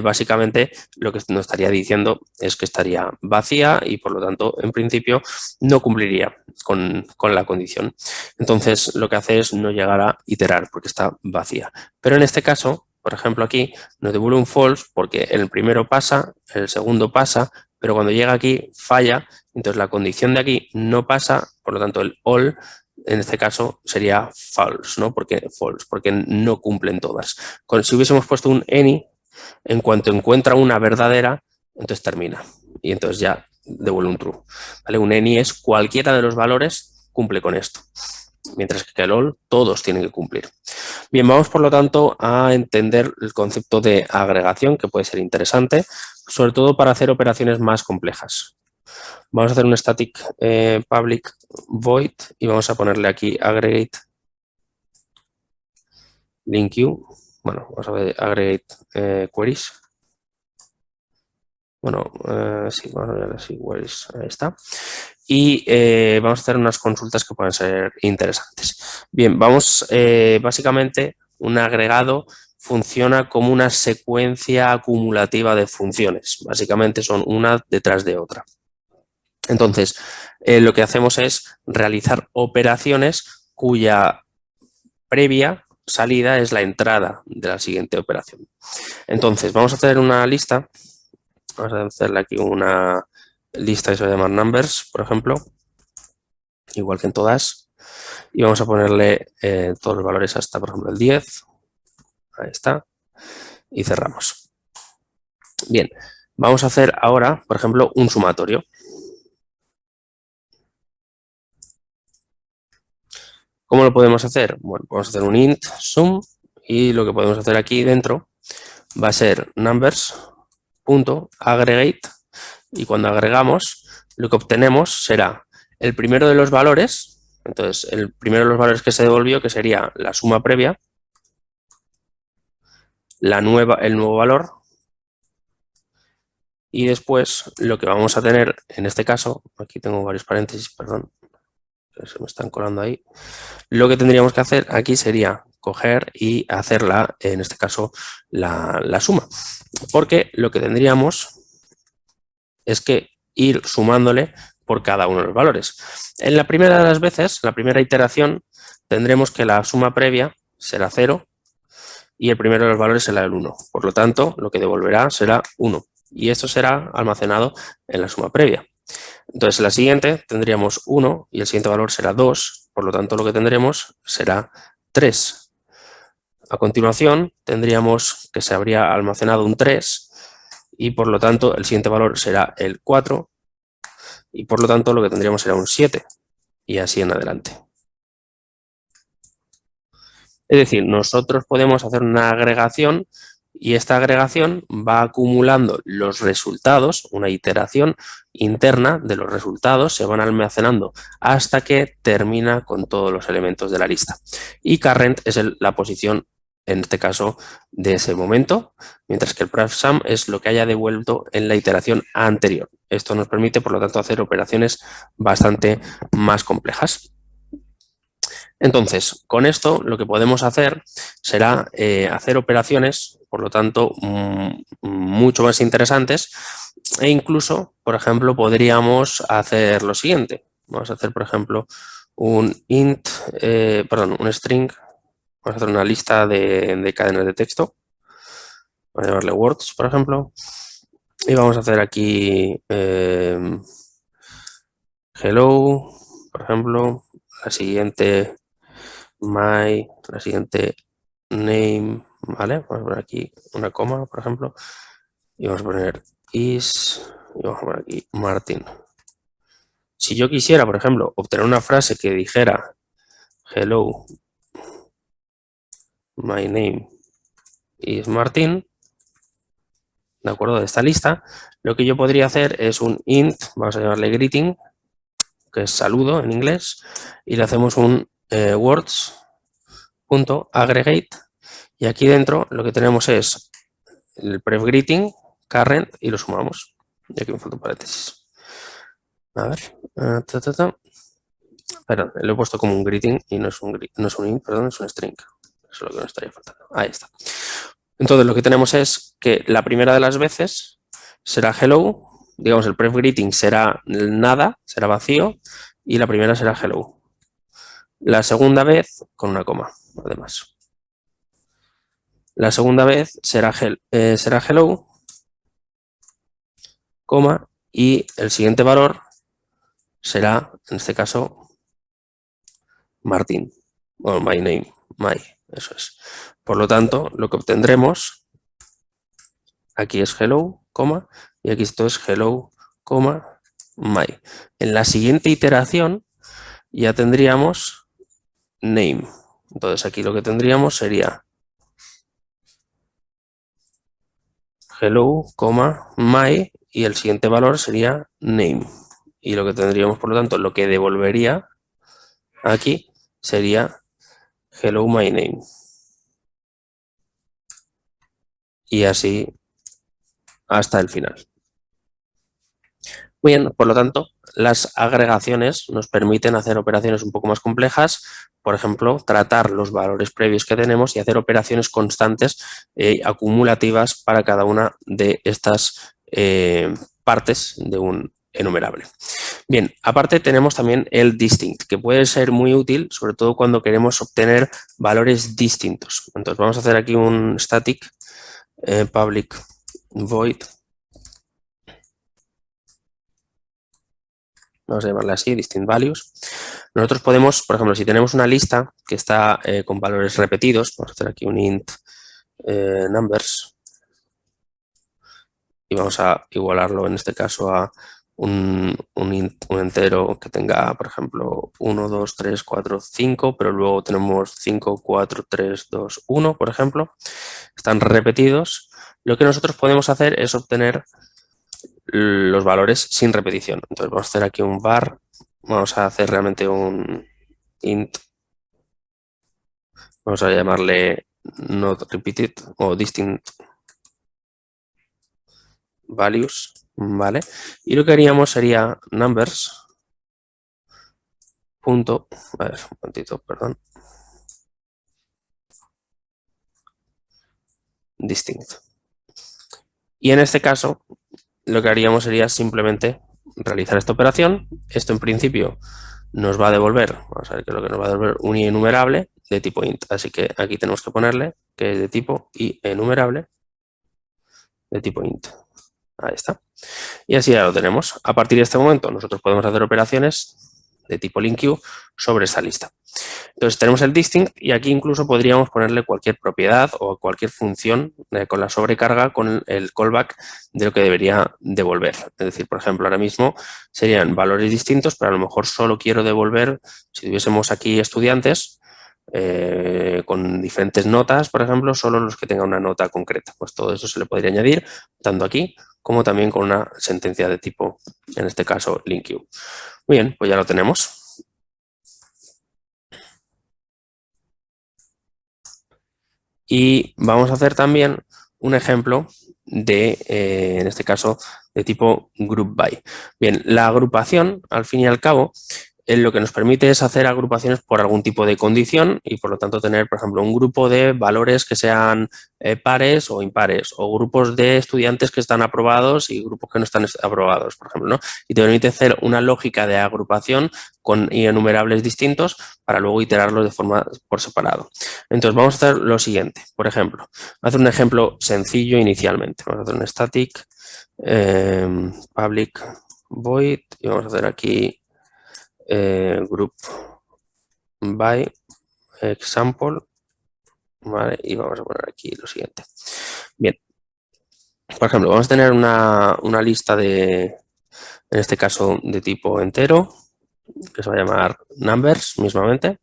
básicamente lo que nos estaría diciendo es que estaría vacía y, por lo tanto, en principio, no cumpliría con la condición. Entonces, lo que hace es no llegar a iterar porque está vacía. Pero en este caso, por ejemplo, aquí nos devuelve un false porque el primero pasa, el segundo pasa, pero cuando llega aquí falla, entonces la condición de aquí no pasa, por lo tanto el all en este caso sería false, ¿no? Porque no cumplen todas. Si hubiésemos puesto un any, en cuanto encuentra una verdadera, entonces termina y entonces ya devuelve un true. ¿Vale? Un any es cualquiera de los valores cumple con esto, mientras que el all todos tienen que cumplir. Bien, vamos por lo tanto a entender el concepto de agregación, que puede ser interesante, sobre todo para hacer operaciones más complejas. Vamos a hacer un static public void y vamos a ponerle aquí aggregate link queue. Bueno, vamos a ver aggregate queries. Bueno, sí, vamos a ver así queries, ahí está. Y vamos a hacer unas consultas que pueden ser interesantes. Bien, vamos, básicamente un agregado funciona como una secuencia acumulativa de funciones. Básicamente son una detrás de otra. Entonces, lo que hacemos es realizar operaciones cuya previa salida es la entrada de la siguiente operación. Entonces, vamos a hacer una lista. Vamos a hacerle aquí una lista que se va a llamar numbers, por ejemplo, igual que en todas. Y vamos a ponerle todos los valores hasta, por ejemplo, el 10. Ahí está. Y cerramos. Bien, vamos a hacer ahora, por ejemplo, un sumatorio. ¿Cómo lo podemos hacer? Bueno, vamos a hacer un int sum y lo que podemos hacer aquí dentro va a ser numbers.aggregate y cuando agregamos lo que obtenemos será el primero de los valores, entonces el primero de los valores que se devolvió, que sería la suma previa, el nuevo valor y después lo que vamos a tener en este caso, aquí tengo varios paréntesis, perdón, se me están colando ahí, lo que tendríamos que hacer aquí sería coger y hacerla, en este caso, la suma. Porque lo que tendríamos es que ir sumándole por cada uno de los valores. En la primera de las veces, la primera iteración, tendremos que la suma previa será 0 y el primero de los valores será el 1. Por lo tanto, lo que devolverá será 1. Y esto será almacenado en la suma previa. Entonces, en la siguiente tendríamos 1 y el siguiente valor será 2. Por lo tanto, lo que tendremos será 3. A continuación, tendríamos que se habría almacenado un 3 y por lo tanto el siguiente valor será el 4 y por lo tanto lo que tendríamos será un 7 y así en adelante. Es decir, nosotros podemos hacer una agregación y esta agregación va acumulando los resultados, una iteración interna de los resultados, se van almacenando hasta que termina con todos los elementos de la lista. Y current es la posición, en este caso, de ese momento, mientras que el prefsum es lo que haya devuelto en la iteración anterior. Esto nos permite, por lo tanto, hacer operaciones bastante más complejas. Entonces, con esto lo que podemos hacer será hacer operaciones, por lo tanto, mucho más interesantes e incluso, por ejemplo, podríamos hacer lo siguiente. Vamos a hacer, por ejemplo, un string. Vamos a hacer una lista de cadenas de texto. Vamos a llamarle words, por ejemplo. Y vamos a hacer aquí hello, por ejemplo, la siguiente name, ¿vale? Vamos a poner aquí una coma, por ejemplo, y vamos a poner is, y vamos a poner aquí Martin. Si yo quisiera, por ejemplo, obtener una frase que dijera hello, my name is Martin, de acuerdo, de esta lista, lo que yo podría hacer es un int, vamos a llamarle greeting, que es saludo en inglés, y le hacemos un words.aggregate y aquí dentro lo que tenemos es el pref greeting, current y lo sumamos. Y aquí me falta un paréntesis. A ver. Perdón, lo he puesto como un greeting y no es un int, perdón, es un string. Eso es lo que nos estaría faltando. Ahí está. Entonces lo que tenemos es que la primera de las veces será hello, digamos el pref greeting será nada, será vacío, y la primera será hello. La segunda vez con una coma, además. La segunda vez será hello, coma, y el siguiente valor será, en este caso, Martín, o my name, eso es. Por lo tanto, lo que obtendremos aquí es hello, coma, y aquí esto es hello, coma, my. En la siguiente iteración ya tendríamos name. Entonces aquí lo que tendríamos sería hello, coma, my, y el siguiente valor sería name. Y lo que tendríamos, por lo tanto, lo que devolvería aquí sería hello, my name. Y así hasta el final. Bien, por lo tanto, las agregaciones nos permiten hacer operaciones un poco más complejas, por ejemplo, tratar los valores previos que tenemos y hacer operaciones constantes acumulativas para cada una de estas partes de un enumerable. Bien, aparte tenemos también el distinct, que puede ser muy útil, sobre todo cuando queremos obtener valores distintos. Entonces vamos a hacer aquí un static public void. Vamos a llamarle así, distinct values. Nosotros podemos, por ejemplo, si tenemos una lista que está con valores repetidos, vamos a hacer aquí un int numbers y vamos a igualarlo en este caso a un entero que tenga, por ejemplo, 1, 2, 3, 4, 5, pero luego tenemos 5, 4, 3, 2, 1, por ejemplo. Están repetidos. Lo que nosotros podemos hacer es obtener los valores sin repetición. Entonces vamos a hacer aquí un var, vamos a hacer realmente un int, vamos a llamarle not repeated o distinct values, ¿vale? Y lo que haríamos sería numbers punto, a ver, un momentito, perdón, distinct. Y en este caso lo que haríamos sería simplemente realizar esta operación. Esto en principio nos va a devolver, vamos a ver qué es lo que nos va a devolver, un enumerable de tipo int. Así que aquí tenemos que ponerle que es de tipo enumerable de tipo int. Ahí está. Y así ya lo tenemos. A partir de este momento nosotros podemos hacer operaciones de tipo LINQ sobre esa lista. Entonces tenemos el distinct y aquí incluso podríamos ponerle cualquier propiedad o cualquier función con la sobrecarga con el callback de lo que debería devolver. Es decir, por ejemplo, ahora mismo serían valores distintos, pero a lo mejor solo quiero devolver, si tuviésemos aquí estudiantes con diferentes notas, por ejemplo, solo los que tengan una nota concreta. Pues todo eso se le podría añadir tanto aquí como también con una sentencia de tipo, en este caso, LINQ. Muy bien, pues ya lo tenemos. Y vamos a hacer también un ejemplo de, en este caso, de tipo group by. Bien, la agrupación, al fin y al cabo, lo que nos permite es hacer agrupaciones por algún tipo de condición y, por lo tanto, tener, por ejemplo, un grupo de valores que sean pares o impares, o grupos de estudiantes que están aprobados y grupos que no están aprobados, por ejemplo, ¿no? Y te permite hacer una lógica de agrupación con enumerables distintos para luego iterarlos de forma por separado. Entonces, vamos a hacer lo siguiente. Por ejemplo, voy a hacer un ejemplo sencillo inicialmente. Vamos a hacer un static public void y vamos a hacer aquí group by example, ¿vale? Y vamos a poner aquí lo siguiente. Bien, por ejemplo, vamos a tener una lista de, en este caso, de tipo entero, que se va a llamar numbers mismamente,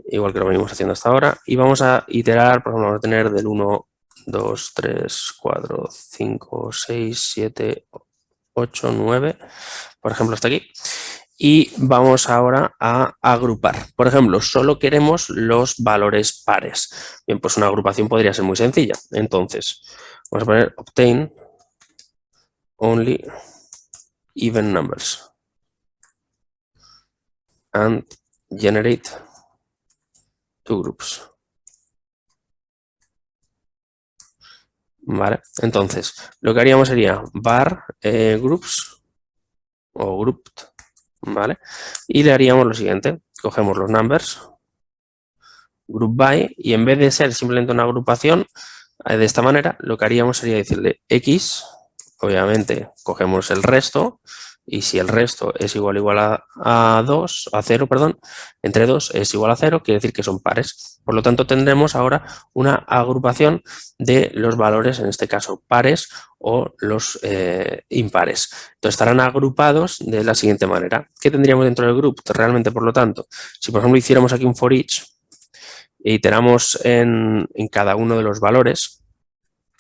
igual que lo venimos haciendo hasta ahora, y vamos a iterar, por ejemplo, vamos a tener del 1, 2, 3, 4, 5, 6, 7, 8, 9, por ejemplo, hasta aquí. Y vamos ahora a agrupar. Por ejemplo, solo queremos los valores pares. Bien, pues una agrupación podría ser muy sencilla. Entonces, vamos a poner obtain only even numbers and generate two groups. Vale, entonces lo que haríamos sería var groups o grouped, ¿vale? Y le haríamos lo siguiente, cogemos los numbers, group by, y en vez de ser simplemente una agrupación, de esta manera, lo que haríamos sería decirle X, obviamente cogemos el resto, y si el resto es igual a 2, a 0, perdón, entre 2 es igual a 0, quiere decir que son pares. Por lo tanto, tendremos ahora una agrupación de los valores, en este caso pares o los impares. Entonces, estarán agrupados de la siguiente manera. ¿Qué tendríamos dentro del group? Realmente, por lo tanto, si por ejemplo hiciéramos aquí un for each e iteramos en cada uno de los valores,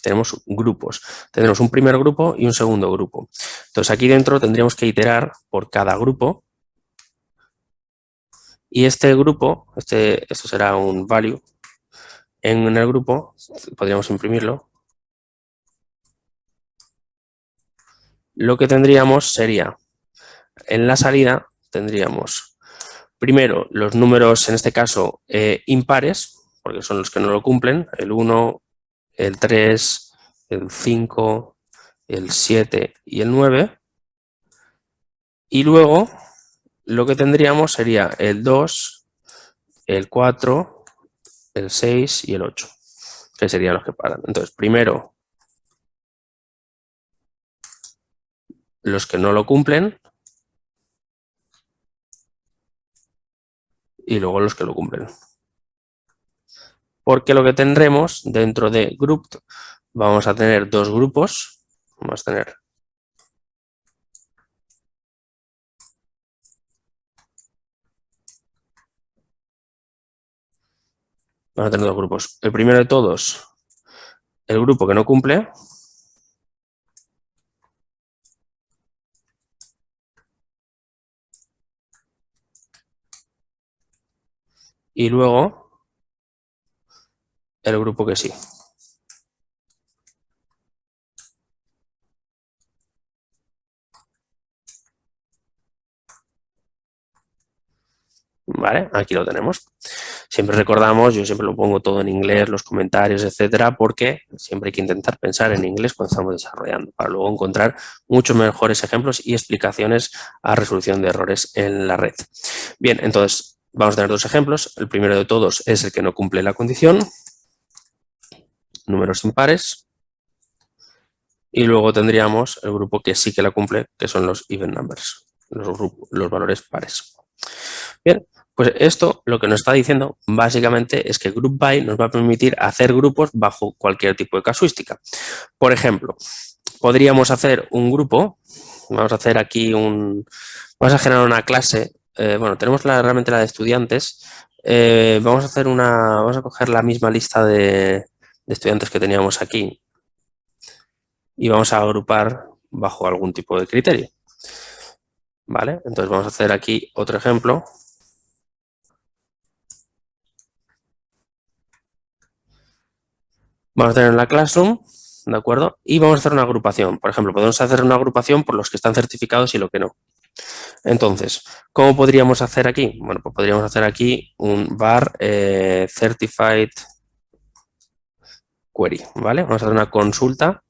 tenemos grupos. Tenemos un primer grupo y un segundo grupo. Entonces, aquí dentro tendríamos que iterar por cada grupo. Y este grupo, esto será un value. En el grupo, podríamos imprimirlo. Lo que tendríamos sería, en la salida, tendríamos primero los números, en este caso, impares, porque son los que no lo cumplen, el 1, el 3, el 5, el 7 y el 9. Y luego lo que tendríamos sería el 2, el 4, el 6 y el 8, que serían los que paran. Entonces, primero los que no lo cumplen y luego los que lo cumplen. Porque lo que tendremos dentro de grouped, vamos a tener dos grupos. Vamos a tener dos grupos. El primero de todos, el grupo que no cumple. Y luego el grupo que sí. ¿Vale? Aquí lo tenemos. Siempre recordamos, yo siempre lo pongo todo en inglés, los comentarios, etcétera, porque siempre hay que intentar pensar en inglés cuando estamos desarrollando, para luego encontrar muchos mejores ejemplos y explicaciones a resolución de errores en la red. Bien, entonces vamos a tener dos ejemplos. El primero de todos es el que no cumple la condición, números impares, y luego tendríamos el grupo que sí que la cumple, que son los even numbers, los valores pares. Bien, pues esto lo que nos está diciendo básicamente es que group by nos va a permitir hacer grupos bajo cualquier tipo de casuística. Por ejemplo, podríamos hacer un grupo, vamos a hacer aquí vamos a generar una clase, bueno, tenemos realmente la de estudiantes, vamos a coger la misma lista de estudiantes que teníamos aquí y vamos a agrupar bajo algún tipo de criterio. ¿Vale? Entonces vamos a hacer aquí otro ejemplo. Vamos a tener la classroom, ¿de acuerdo? Y vamos a hacer una agrupación. Por ejemplo, podemos hacer una agrupación por los que están certificados y lo que no. Entonces, ¿cómo podríamos hacer aquí? Bueno, pues podríamos hacer aquí un var certified query, ¿vale? Vamos a hacer una consulta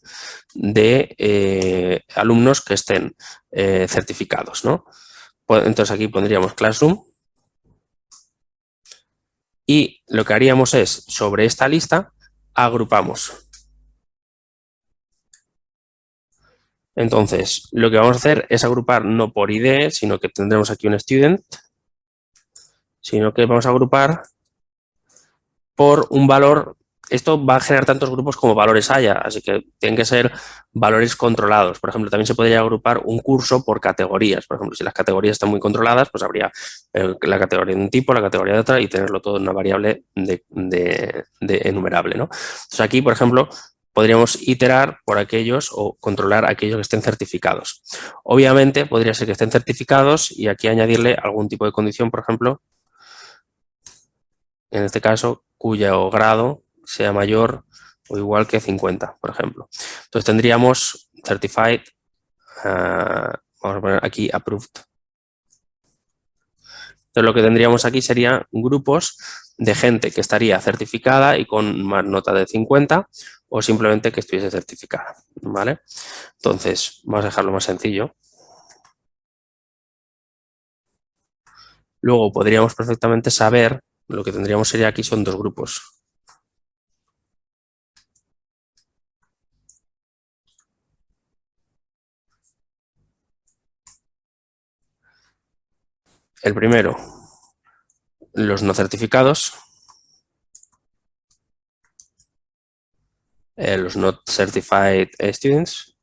de alumnos que estén certificados, ¿no? Entonces aquí pondríamos classroom y lo que haríamos es, sobre esta lista, agrupamos. Entonces, lo que vamos a hacer es agrupar no por ID, sino que tendremos aquí un student, sino que vamos a agrupar por un valor. Esto va a generar tantos grupos como valores haya, así que tienen que ser valores controlados. Por ejemplo, también se podría agrupar un curso por categorías. Por ejemplo, si las categorías están muy controladas, pues habría la categoría de un tipo, la categoría de otra y tenerlo todo en una variable de enumerable, ¿no? Entonces aquí, por ejemplo, podríamos iterar por aquellos o controlar aquellos que estén certificados. Obviamente, podría ser que estén certificados y aquí añadirle algún tipo de condición, por ejemplo, en este caso, cuyo grado sea mayor o igual que 50, por ejemplo. Entonces tendríamos certified vamos a poner aquí approved. Entonces, lo que tendríamos aquí serían grupos de gente que estaría certificada y con más nota de 50 o simplemente que estuviese certificada, ¿vale? Entonces, vamos a dejarlo más sencillo. Luego podríamos perfectamente saber, lo que tendríamos sería aquí son dos grupos. El primero, los no certificados, los not certified students,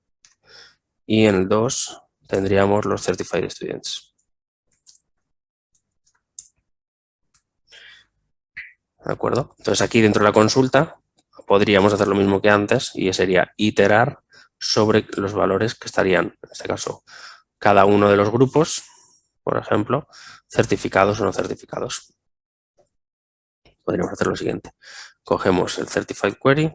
y en el 2 tendríamos los certified students. ¿De acuerdo? Entonces aquí dentro de la consulta podríamos hacer lo mismo que antes y sería iterar sobre los valores que estarían, en este caso, cada uno de los grupos, por ejemplo, certificados o no certificados. Podríamos hacer lo siguiente. Cogemos el Certified Query,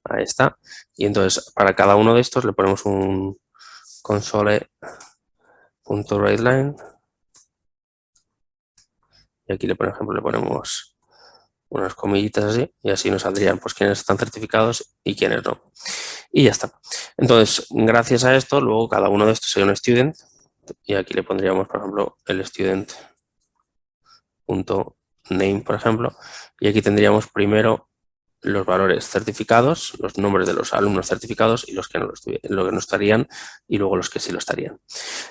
ahí está, y entonces para cada uno de estos le ponemos un console.writeLine y aquí, por ejemplo, le ponemos unas comillitas así y así nos saldrían pues quiénes están certificados y quiénes no. Y ya está. Entonces, gracias a esto, luego cada uno de estos sería un student y aquí le pondríamos, por ejemplo, el student.name, por ejemplo, y aquí tendríamos primero los valores certificados, los nombres de los alumnos certificados y los que no estarían y luego los que sí lo estarían.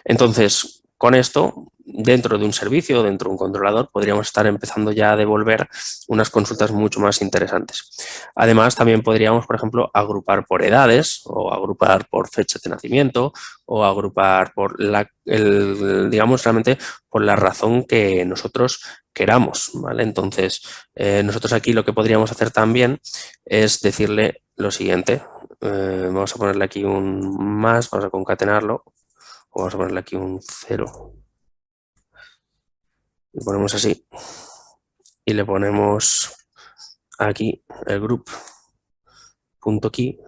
Entonces, con esto, dentro de un servicio, dentro de un controlador, podríamos estar empezando ya a devolver unas consultas mucho más interesantes. Además, también podríamos, por ejemplo, agrupar por edades o agrupar por fecha de nacimiento o agrupar por digamos, realmente por la razón que nosotros queramos, ¿vale? Entonces, nosotros aquí lo que podríamos hacer también es decirle lo siguiente. Vamos a ponerle aquí un más, vamos a concatenarlo. Vamos a ponerle aquí un 0. Lo ponemos así. Y le ponemos aquí el group.key.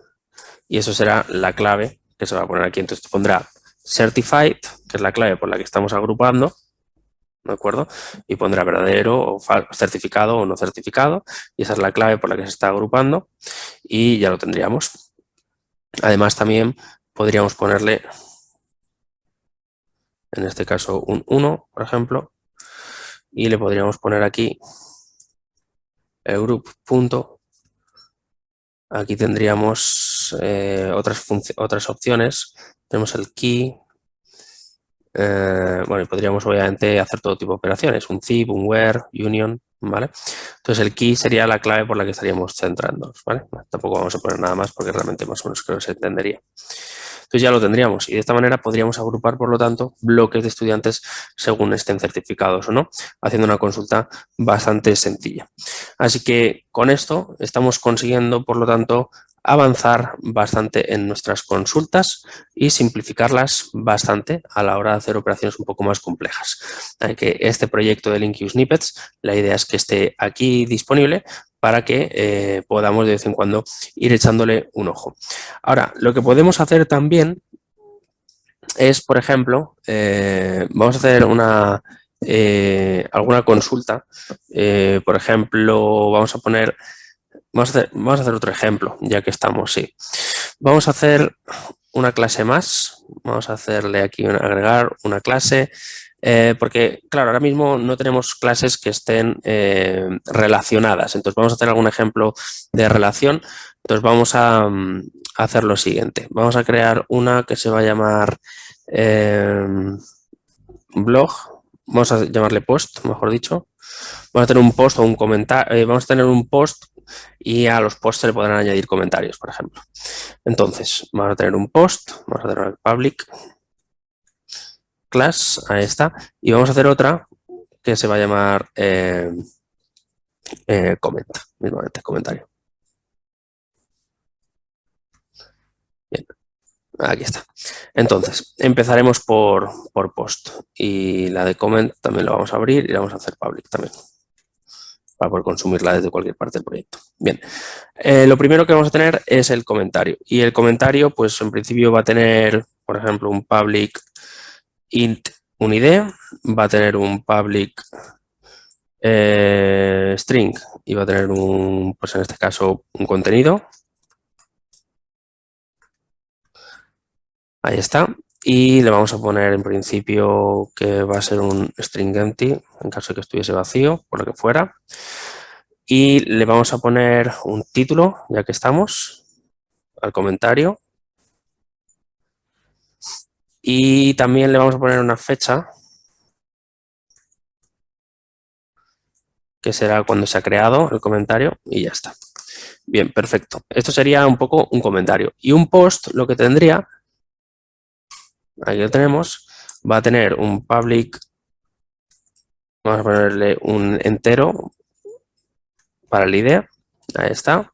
Y eso será la clave que se va a poner aquí. Entonces pondrá certified, que es la clave por la que estamos agrupando. ¿De acuerdo? Y pondrá verdadero o certificado o no certificado. Y esa es la clave por la que se está agrupando. Y ya lo tendríamos. Además, también podríamos ponerle, en este caso, un 1, por ejemplo. Y le podríamos poner aquí el group. Aquí tendríamos otras opciones. Tenemos el key. Bueno, y podríamos obviamente hacer todo tipo de operaciones. Un zip, un where, union, ¿vale? Entonces el key sería la clave por la que estaríamos centrándonos, ¿vale? Tampoco vamos a poner nada más porque realmente más o menos creo que se entendería. Entonces ya lo tendríamos y de esta manera podríamos agrupar, por lo tanto, bloques de estudiantes según estén certificados o no, haciendo una consulta bastante sencilla. Así que con esto estamos consiguiendo, por lo tanto, avanzar bastante en nuestras consultas y simplificarlas bastante a la hora de hacer operaciones un poco más complejas. Que este proyecto de LINQ Snippets, la idea es que esté aquí disponible para que podamos de vez en cuando ir echándole un ojo. Ahora, lo que podemos hacer también es, por ejemplo, vamos a hacer alguna consulta. Por ejemplo, vamos a hacer otro ejemplo, ya que estamos, sí. Vamos a hacer una clase más. Vamos a hacerle aquí agregar una clase. Porque, claro, ahora mismo no tenemos clases que estén relacionadas. Entonces, vamos a hacer algún ejemplo de relación. Entonces, vamos a hacer lo siguiente. Vamos a crear una que se va a llamar blog. Vamos a llamarle post, mejor dicho. Vamos a tener un post o un comentario. Vamos a tener un post y a los posts se le podrán añadir comentarios, por ejemplo. Entonces, vamos a tener un post. Vamos a tener el public class, ahí está, y vamos a hacer otra que se va a llamar mismamente, comentario. Bien, aquí está. Entonces, empezaremos por post y la de comment también lo vamos a abrir y la vamos a hacer public también. para poder consumirla desde cualquier parte del proyecto. Bien, lo primero que vamos a tener es el comentario. Y el comentario, pues en principio va a tener, por ejemplo, un public int un ID, va a tener un public string y va a tener un, pues en este caso, un contenido. Ahí está. Y le vamos a poner en principio que va a ser un string empty en caso de que estuviese vacío, por lo que fuera. Y le vamos a poner un título, ya que estamos, al comentario. Y también le vamos a poner una fecha, que será cuando se ha creado el comentario y ya está. Bien, perfecto. Esto sería un poco un comentario. Y un post lo que tendría, aquí lo tenemos, va a tener un public, vamos a ponerle un entero para el ID, ahí está.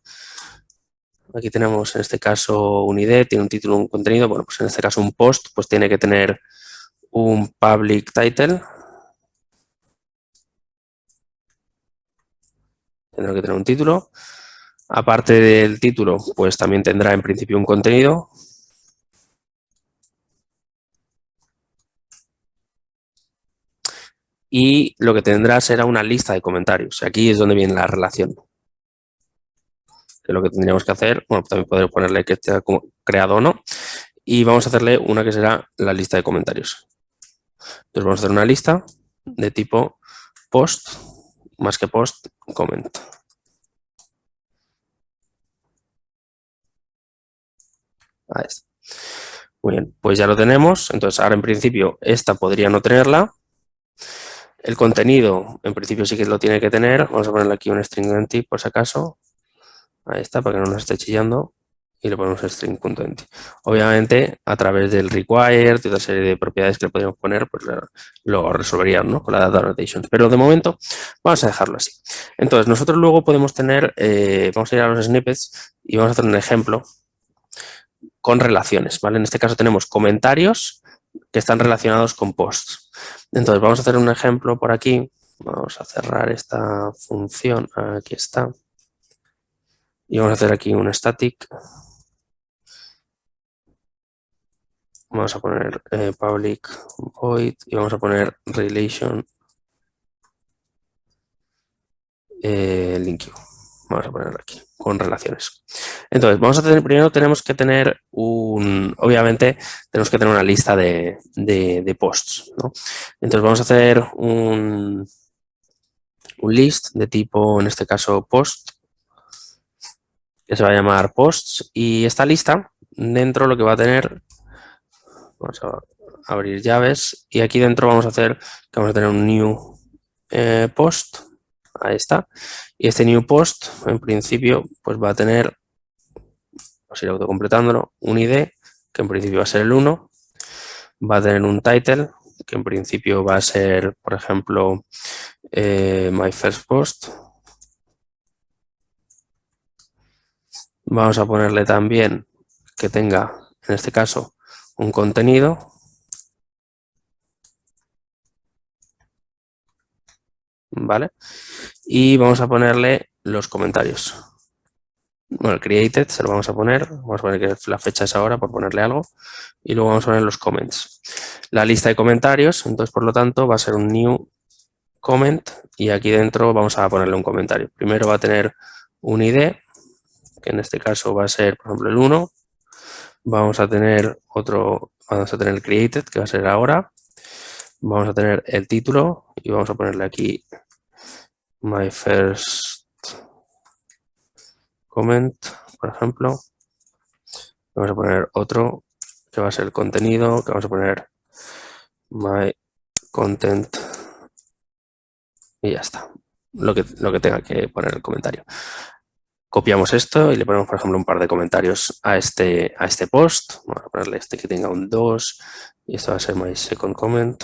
Aquí tenemos en este caso un ID, tiene un título, un contenido, bueno, pues en este caso un post, pues tiene que tener un public title, tendrá que tener un título. Aparte del título, pues también tendrá en principio un contenido. Y lo que tendrá será una lista de comentarios. Aquí es donde viene la relación. Que lo que tendríamos que hacer, bueno, también poder ponerle que esté creado o no. Y vamos a hacerle una que será la lista de comentarios. Entonces vamos a hacer una lista de tipo post, más que post, comment. Ahí está. Muy bien, pues ya lo tenemos. Entonces ahora en principio esta podría no tenerla. El contenido en principio sí que lo tiene que tener. Vamos a ponerle aquí un string empty por si acaso. Ahí está, para que no nos esté chillando. Y le ponemos string.empty. Obviamente, a través del required y otra serie de propiedades que le podríamos poner, pues lo resolveríamos, ¿no? Con la data annotation. Pero de momento vamos a dejarlo así. Entonces, nosotros luego podemos tener, vamos a ir a los snippets y vamos a hacer un ejemplo con relaciones, ¿vale? En este caso tenemos comentarios que están relacionados con posts. Entonces, vamos a hacer un ejemplo por aquí. Vamos a cerrar esta función. Aquí está. Y vamos a hacer aquí un static. Vamos a poner public void y vamos a poner relation link queue. Vamos a ponerlo aquí con relaciones. Entonces, vamos a tener, primero tenemos que tener obviamente, tenemos que tener una lista de posts, ¿no? Entonces, vamos a hacer un list de tipo, en este caso, post, que se va a llamar posts. Y esta lista, dentro lo que va a tener, vamos a abrir llaves y aquí dentro vamos a hacer que vamos a tener un new post, ahí está, y este new post en principio pues va a tener, vamos a ir autocompletándolo, un ID que en principio va a ser el 1, va a tener un title que en principio va a ser, por ejemplo, my first post. Vamos a ponerle también que tenga, en este caso, un contenido. ¿Vale? Y vamos a ponerle los comentarios. Bueno, el created se lo vamos a poner. Vamos a poner que la fecha es ahora por ponerle algo. Y luego vamos a poner los comments. La lista de comentarios, entonces por lo tanto va a ser un new comment y aquí dentro vamos a ponerle un comentario. Primero va a tener un ID, que en este caso va a ser, por ejemplo, el 1. Vamos a tener vamos a tener el created, que va a ser ahora. Vamos a tener el título y vamos a ponerle aquí my first comment, por ejemplo. Vamos a poner otro que va a ser el contenido, que vamos a poner my content y ya está. Lo que tenga que poner el comentario. Copiamos esto y le ponemos, por ejemplo, un par de comentarios a este post. Vamos a ponerle este que tenga un 2 y esto va a ser my second comment.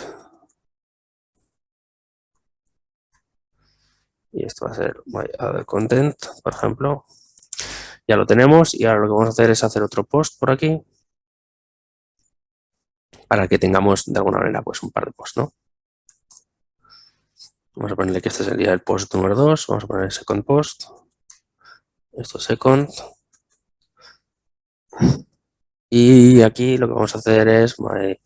Y esto va a ser my other content, por ejemplo. Ya lo tenemos y ahora lo que vamos a hacer es hacer otro post por aquí para que tengamos de alguna manera pues un par de posts, ¿no? Vamos a ponerle que este sería el post número 2. Vamos a poner el second post. Esto es second. Y aquí lo que vamos a hacer es my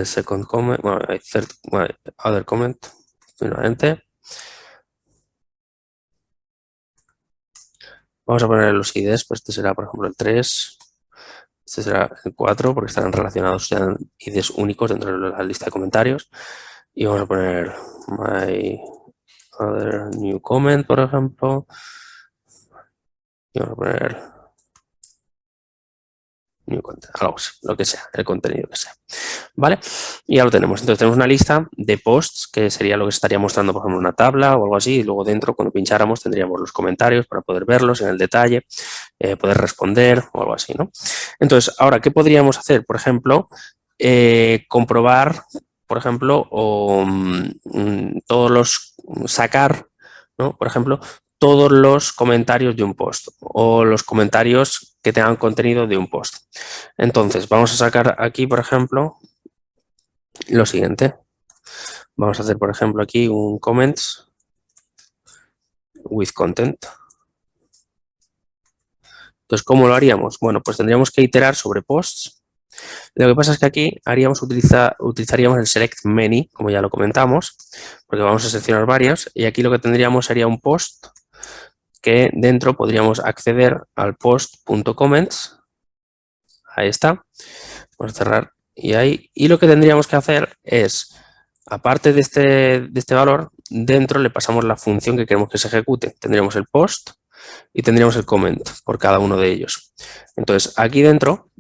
second comment, my other comment, nuevamente. Vamos a poner los IDs, pues este será por ejemplo el 3, este será el 4 porque estarán relacionados, sean IDs únicos dentro de la lista de comentarios. Y vamos a poner my other new comment, por ejemplo. Y vamos a poner new content, algo así, lo que sea, el contenido que sea. ¿Vale? Y ya lo tenemos. Entonces tenemos una lista de posts que sería lo que estaría mostrando, por ejemplo, una tabla o algo así. Y luego dentro, cuando pincháramos, tendríamos los comentarios para poder verlos en el detalle, poder responder o algo así, ¿no? Entonces, ahora, ¿qué podríamos hacer? Por ejemplo, comprobar, por ejemplo, o todos los sacar, ¿no? Por ejemplo, todos los comentarios de un post o los comentarios que tengan contenido de un post. Entonces, vamos a sacar aquí, por ejemplo, lo siguiente. Vamos a hacer, por ejemplo, aquí un comments with content. Entonces, ¿cómo lo haríamos? Bueno, pues tendríamos que iterar sobre posts. Lo que pasa es que aquí utilizaríamos el select many, como ya lo comentamos, porque vamos a seleccionar varios, y aquí lo que tendríamos sería un post que dentro podríamos acceder al post.comments. Ahí está. Vamos a cerrar y ahí. Y lo que tendríamos que hacer es, aparte de este valor, dentro le pasamos la función que queremos que se ejecute. Tendríamos el post y tendríamos el comment por cada uno de ellos. Entonces, aquí dentro,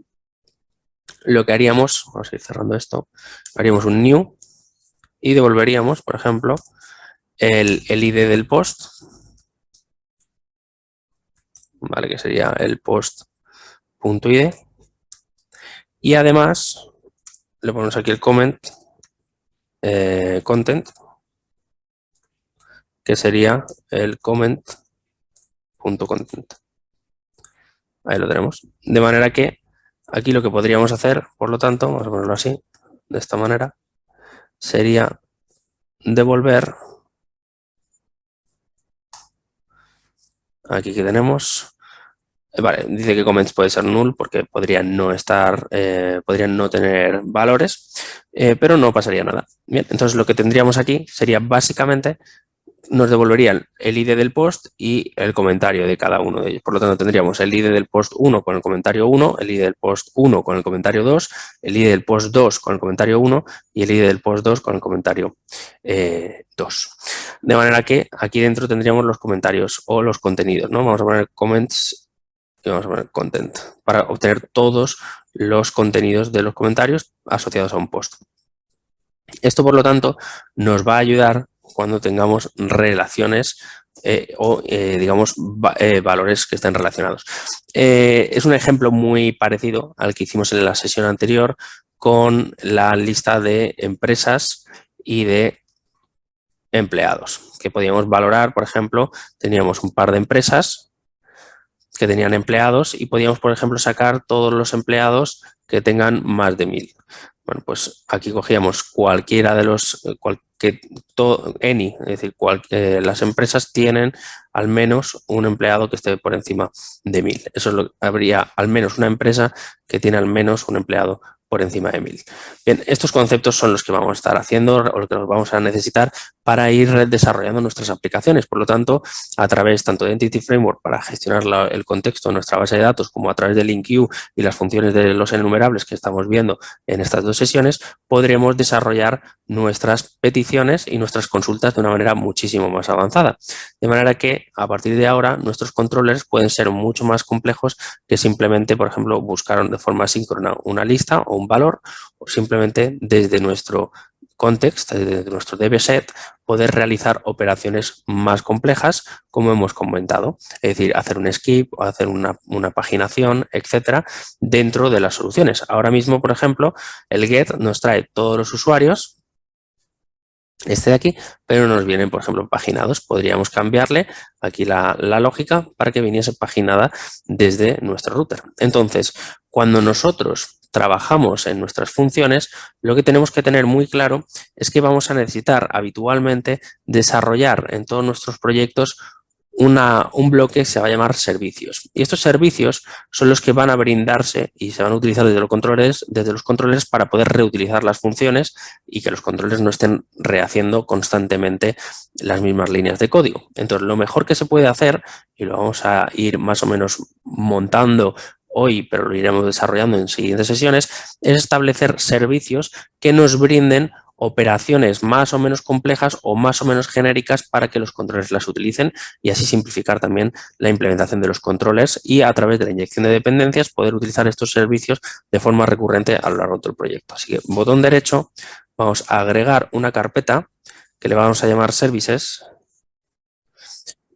lo que haríamos, vamos a ir cerrando esto, haríamos un new y devolveríamos, por ejemplo, el ID del post, ¿vale? Que sería el post.id. Y además, le ponemos aquí el comment content, que sería el comment.content. Ahí lo tenemos. De manera que aquí lo que podríamos hacer, por lo tanto, vamos a ponerlo así, de esta manera, sería devolver. Aquí que tenemos. Vale, dice que comments puede ser null porque podrían no estar, podrían no tener valores, pero no pasaría nada. Bien, entonces lo que tendríamos aquí sería básicamente nos devolverían el ID del post y el comentario de cada uno de ellos. Por lo tanto, tendríamos el ID del post 1 con el comentario 1, el ID del post 1 con el comentario 2, el ID del post 2 con el comentario 1 y el ID del post 2 con el comentario 2. De manera que aquí dentro tendríamos los comentarios o los contenidos, ¿no? Vamos a poner comments y vamos a poner content para obtener todos los contenidos de los comentarios asociados a un post. Esto, por lo tanto, nos va a ayudar cuando tengamos relaciones digamos, valores que estén relacionados. Es un ejemplo muy parecido al que hicimos en la sesión anterior con la lista de empresas y de empleados, que podíamos valorar, por ejemplo, teníamos un par de empresas que tenían empleados y podíamos, por ejemplo, sacar todos los empleados que tengan más de 1000. Bueno, pues aquí cogíamos cualquiera de los, any, es decir, las empresas tienen al menos un empleado que esté por encima de 1000. Eso es habría al menos una empresa que tiene al menos un empleado por encima de 1000. Bien, estos conceptos son los que vamos a estar haciendo o los que nos vamos a necesitar para ir desarrollando nuestras aplicaciones. Por lo tanto, a través tanto de Entity Framework para gestionar el contexto de nuestra base de datos como a través de LinkU y las funciones de los enumerables que estamos viendo en estas dos sesiones, podremos desarrollar nuestras peticiones y nuestras consultas de una manera muchísimo más avanzada. De manera que a partir de ahora nuestros controllers pueden ser mucho más complejos que simplemente, por ejemplo, buscar de forma síncrona una lista o un valor o simplemente desde nuestro context, desde nuestro DBset, poder realizar operaciones más complejas, como hemos comentado, es decir, hacer un skip o hacer una paginación, etcétera, dentro de las soluciones. Ahora mismo, por ejemplo, el get nos trae todos los usuarios, este de aquí, pero nos vienen, por ejemplo, paginados. Podríamos cambiarle aquí la lógica para que viniese paginada desde nuestro router. Entonces, cuando nosotros trabajamos en nuestras funciones, lo que tenemos que tener muy claro es que vamos a necesitar habitualmente desarrollar en todos nuestros proyectos un bloque que se va a llamar servicios. Y estos servicios son los que van a brindarse y se van a utilizar desde los controles para poder reutilizar las funciones y que los controles no estén rehaciendo constantemente las mismas líneas de código. Entonces, lo mejor que se puede hacer, y lo vamos a ir más o menos montando hoy, pero lo iremos desarrollando en siguientes sesiones, es establecer servicios que nos brinden operaciones más o menos complejas o más o menos genéricas para que los controles las utilicen y así simplificar también la implementación de los controles y a través de la inyección de dependencias poder utilizar estos servicios de forma recurrente a lo largo del proyecto. Así que botón derecho, vamos a agregar una carpeta que le vamos a llamar Services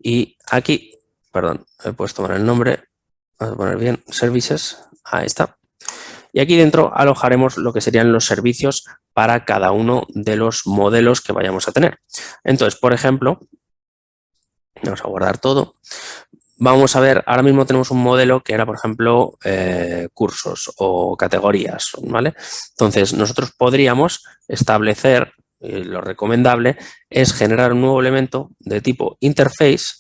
y aquí, perdón, he puesto mal el nombre, vamos a poner bien Services, ahí está. Y aquí dentro alojaremos lo que serían los servicios para cada uno de los modelos que vayamos a tener. Entonces, por ejemplo, vamos a guardar todo. Vamos a ver, ahora mismo tenemos un modelo que era, por ejemplo, cursos o categorías, ¿vale? Entonces, nosotros podríamos establecer, lo recomendable es generar un nuevo elemento de tipo interface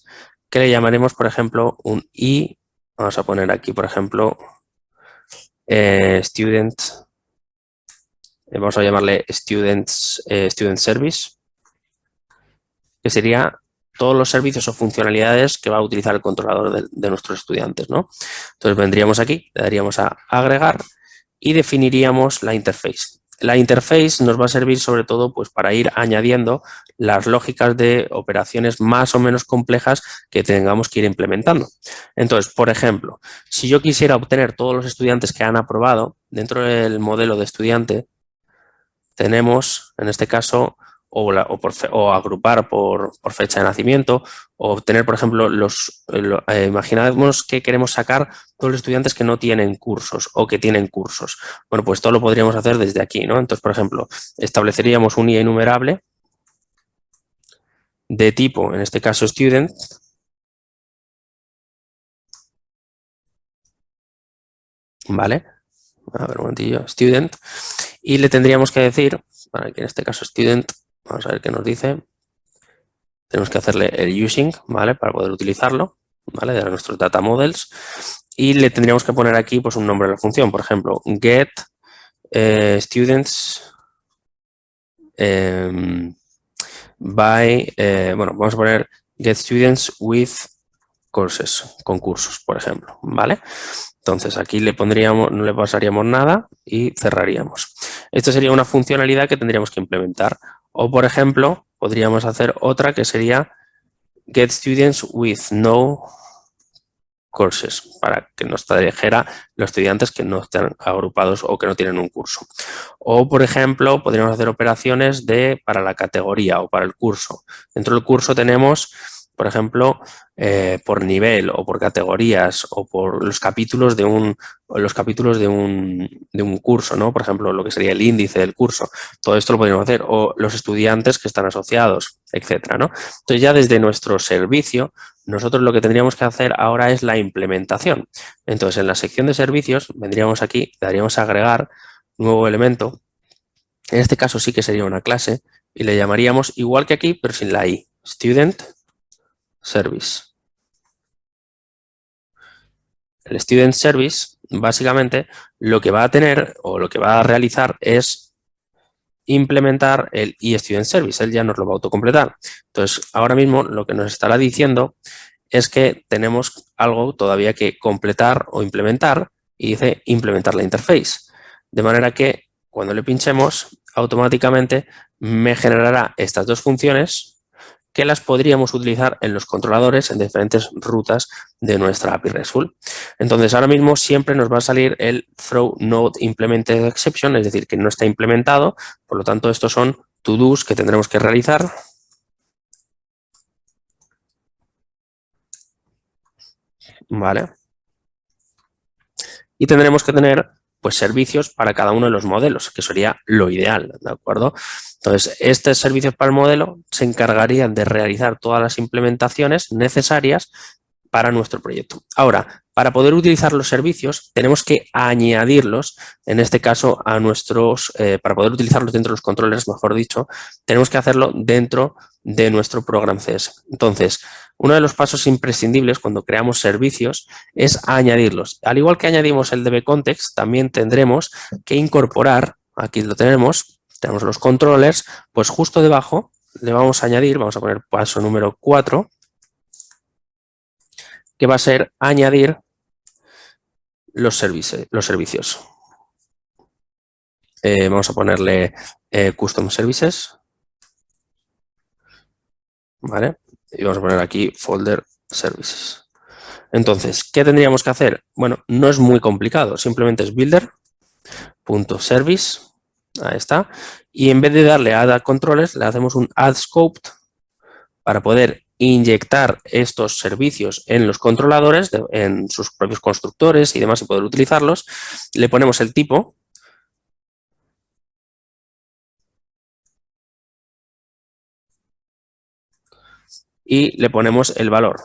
que le llamaremos, por ejemplo, un i. Vamos a poner aquí, por ejemplo, student, vamos a llamarle student service, que sería todos los servicios o funcionalidades que va a utilizar el controlador de nuestros estudiantes, ¿no? Entonces vendríamos aquí, le daríamos a agregar y definiríamos la interface. La interface nos va a servir sobre todo pues, para ir añadiendo las lógicas de operaciones más o menos complejas que tengamos que ir implementando. Entonces, por ejemplo, si yo quisiera obtener todos los estudiantes que han aprobado, dentro del modelo de estudiante tenemos, en este caso, o agrupar por fecha de nacimiento, o obtener, por ejemplo, imaginemos que queremos sacar todos los estudiantes que no tienen cursos o que tienen cursos. Bueno, pues todo lo podríamos hacer desde aquí, ¿no? Entonces, por ejemplo, estableceríamos un i enumerable de tipo, en este caso, student, ¿vale? A ver un momentillo, student, y le tendríamos que decir, para que en este caso student, vamos a ver qué nos dice. Tenemos que hacerle el using, ¿vale? Para poder utilizarlo, ¿vale? De nuestros data models. Y le tendríamos que poner aquí pues, un nombre a la función. Por ejemplo, get students bueno, vamos a poner get students with courses, con cursos, por ejemplo, ¿vale? Entonces aquí le pondríamos, no le pasaríamos nada y cerraríamos. Esto sería una funcionalidad que tendríamos que implementar. O, por ejemplo, podríamos hacer otra que sería get students with no courses, para que nos trajera los estudiantes que no están agrupados o que no tienen un curso. O, por ejemplo, podríamos hacer operaciones para la categoría o para el curso. Dentro del curso tenemos, por ejemplo, por nivel o por categorías o por los capítulos de un curso, ¿no? Por ejemplo, lo que sería el índice del curso. Todo esto lo podríamos hacer. O los estudiantes que están asociados, etcétera, ¿no? Entonces, ya desde nuestro servicio, nosotros lo que tendríamos que hacer ahora es la implementación. Entonces, en la sección de servicios, vendríamos aquí, le daríamos a agregar nuevo elemento. En este caso sí que sería una clase y le llamaríamos igual que aquí, pero sin la i. Student Service. El Student Service, básicamente, lo que va a tener o lo que va a realizar es implementar el eStudent Service. Él ya nos lo va a autocompletar. Entonces, ahora mismo lo que nos estará diciendo es que tenemos algo todavía que completar o implementar y dice implementar la interface. De manera que cuando le pinchemos, automáticamente me generará estas dos funciones que las podríamos utilizar en los controladores en diferentes rutas de nuestra API RESTful. Entonces, ahora mismo siempre nos va a salir el throw not implemented exception, es decir, que no está implementado. Por lo tanto, estos son to-dos que tendremos que realizar. ¿Vale? Y tendremos que tener pues servicios para cada uno de los modelos, que sería lo ideal, ¿de acuerdo? Entonces, estos servicios para el modelo se encargarían de realizar todas las implementaciones necesarias para nuestro proyecto. Ahora, Para poder utilizar los servicios tenemos que añadirlos, en este caso, a nuestros, para poder utilizarlos dentro de los controllers, mejor dicho, tenemos que hacerlo dentro de nuestro program CS. Entonces, uno de los pasos imprescindibles cuando creamos servicios es añadirlos. Al igual que añadimos el dbContext, también tendremos que incorporar, aquí lo tenemos los controllers, pues justo debajo le vamos a añadir, vamos a poner paso número 4, que va a ser añadir los servicios. Vamos a ponerle Custom Services, ¿vale? Y vamos a poner aquí Folder Services. Entonces, ¿qué tendríamos que hacer? Bueno, no es muy complicado, simplemente es builder.service, ahí está, y en vez de darle a Add Controllers, le hacemos un Add Scoped para poder inyectar estos servicios en los controladores, en sus propios constructores y demás, y poder utilizarlos. Le ponemos el tipo. Y le ponemos el valor.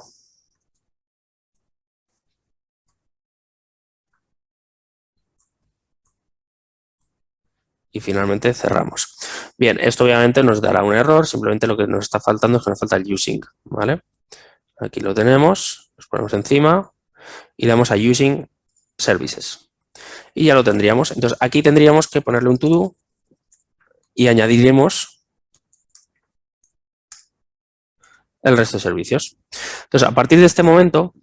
Y finalmente cerramos. Bien, esto obviamente nos dará un error, simplemente lo que nos está faltando es que nos falta el using, ¿vale? Aquí lo tenemos, nos ponemos encima y le damos a using services. Y ya lo tendríamos. Entonces aquí tendríamos que ponerle un to-do y añadiremos el resto de servicios. Entonces, a partir de este momento,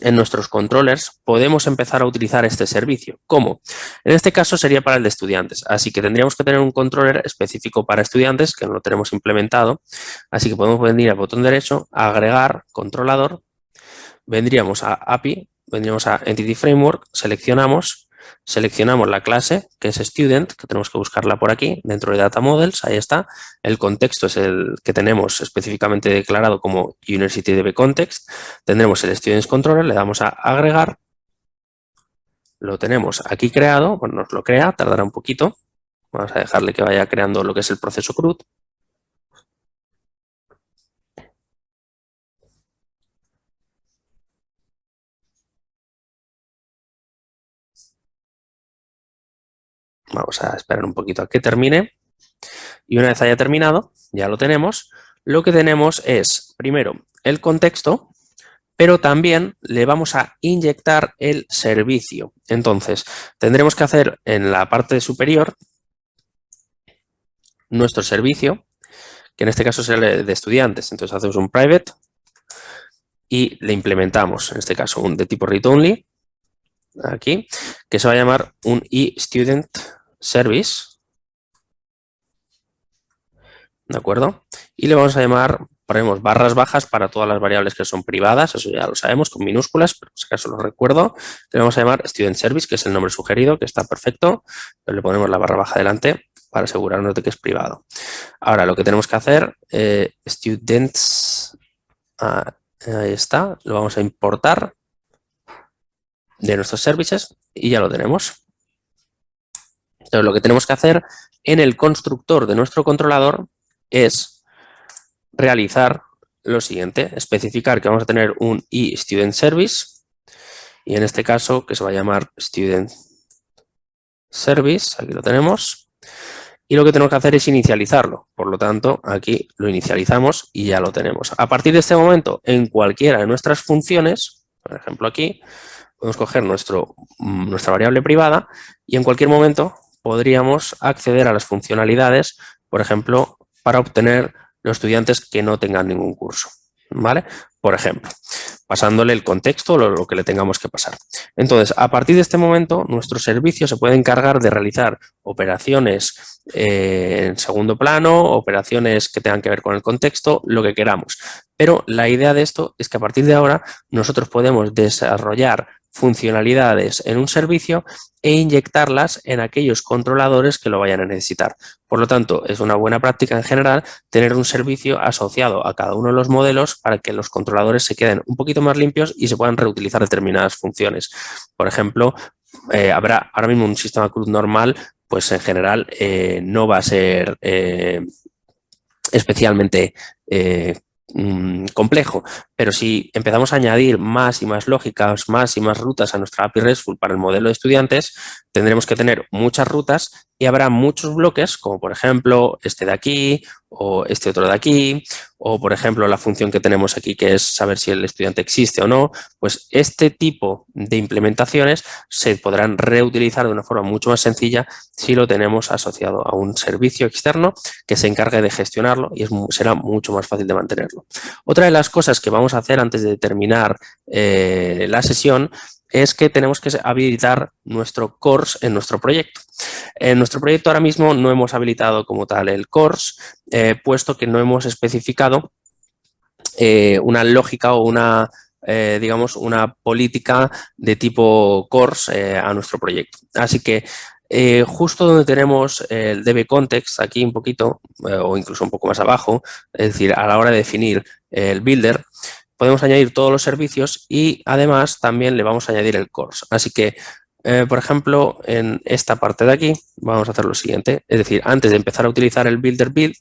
en nuestros controllers podemos empezar a utilizar este servicio. ¿Cómo? En este caso sería para el de estudiantes, así que tendríamos que tener un controller específico para estudiantes, que no lo tenemos implementado, así que podemos venir al botón derecho, agregar controlador, vendríamos a API, vendríamos a Entity Framework, seleccionamos la clase, que es Student, que tenemos que buscarla por aquí, dentro de Data Models, ahí está. El contexto es el que tenemos específicamente declarado como University DB Context. Tendremos el Students Controller, le damos a agregar. Lo tenemos aquí creado, bueno, nos lo crea, tardará un poquito. Vamos a dejarle que vaya creando lo que es el proceso CRUD. Vamos a esperar un poquito a que termine. Y una vez haya terminado, ya lo tenemos. Lo que tenemos es, primero, el contexto, pero también le vamos a inyectar el servicio. Entonces, tendremos que hacer en la parte superior nuestro servicio, que en este caso será el de estudiantes. Entonces, hacemos un private y le implementamos, en este caso, un de tipo read-only, aquí, que se va a llamar un eStudent Service. ¿De acuerdo? Y le vamos a llamar, ponemos barras bajas para todas las variables que son privadas, eso ya lo sabemos, con minúsculas, pero si acaso lo recuerdo. Le vamos a llamar Student Service, que es el nombre sugerido, que está perfecto, pero le ponemos la barra baja delante para asegurarnos de que es privado. Ahora, lo que tenemos que hacer, Students, ahí está, lo vamos a importar de nuestros services y ya lo tenemos. Entonces, lo que tenemos que hacer en el constructor de nuestro controlador es realizar lo siguiente, especificar que vamos a tener un eStudent Service y en este caso que se va a llamar Student Service, aquí lo tenemos, y lo que tenemos que hacer es inicializarlo, por lo tanto aquí lo inicializamos y ya lo tenemos. A partir de este momento, en cualquiera de nuestras funciones, por ejemplo aquí, podemos coger nuestra variable privada y en cualquier momento podríamos acceder a las funcionalidades, por ejemplo, para obtener los estudiantes que no tengan ningún curso, ¿vale? Por ejemplo, pasándole el contexto o lo que le tengamos que pasar. Entonces, a partir de este momento, nuestro servicio se puede encargar de realizar operaciones en segundo plano, operaciones que tengan que ver con el contexto, lo que queramos. Pero la idea de esto es que a partir de ahora nosotros podemos desarrollar funcionalidades en un servicio e inyectarlas en aquellos controladores que lo vayan a necesitar. Por lo tanto, es una buena práctica en general tener un servicio asociado a cada uno de los modelos para que los controladores se queden un poquito más limpios y se puedan reutilizar determinadas funciones. Por ejemplo, habrá ahora mismo un sistema CRUD normal, pues en general no va a ser especialmente complejo, pero si empezamos a añadir más y más lógicas, más y más rutas a nuestra API RESTful para el modelo de estudiantes, tendremos que tener muchas rutas y habrá muchos bloques, como por ejemplo este de aquí o este otro de aquí, o por ejemplo la función que tenemos aquí que es saber si el estudiante existe o no. Pues este tipo de implementaciones se podrán reutilizar de una forma mucho más sencilla si lo tenemos asociado a un servicio externo que se encargue de gestionarlo y será mucho más fácil de mantenerlo. Otra de las cosas que vamos a hacer antes de terminar la sesión es que tenemos que habilitar nuestro course en nuestro proyecto. En nuestro proyecto ahora mismo no hemos habilitado como tal el course, puesto que no hemos especificado una lógica o una, digamos, una política de tipo course a nuestro proyecto. Así que justo donde tenemos el DB Context, aquí un poquito, o incluso un poco más abajo, es decir, a la hora de definir el builder, podemos añadir todos los servicios y además también le vamos a añadir el course. Así que, por ejemplo, en esta parte de aquí vamos a hacer lo siguiente. Es decir, antes de empezar a utilizar el builder build,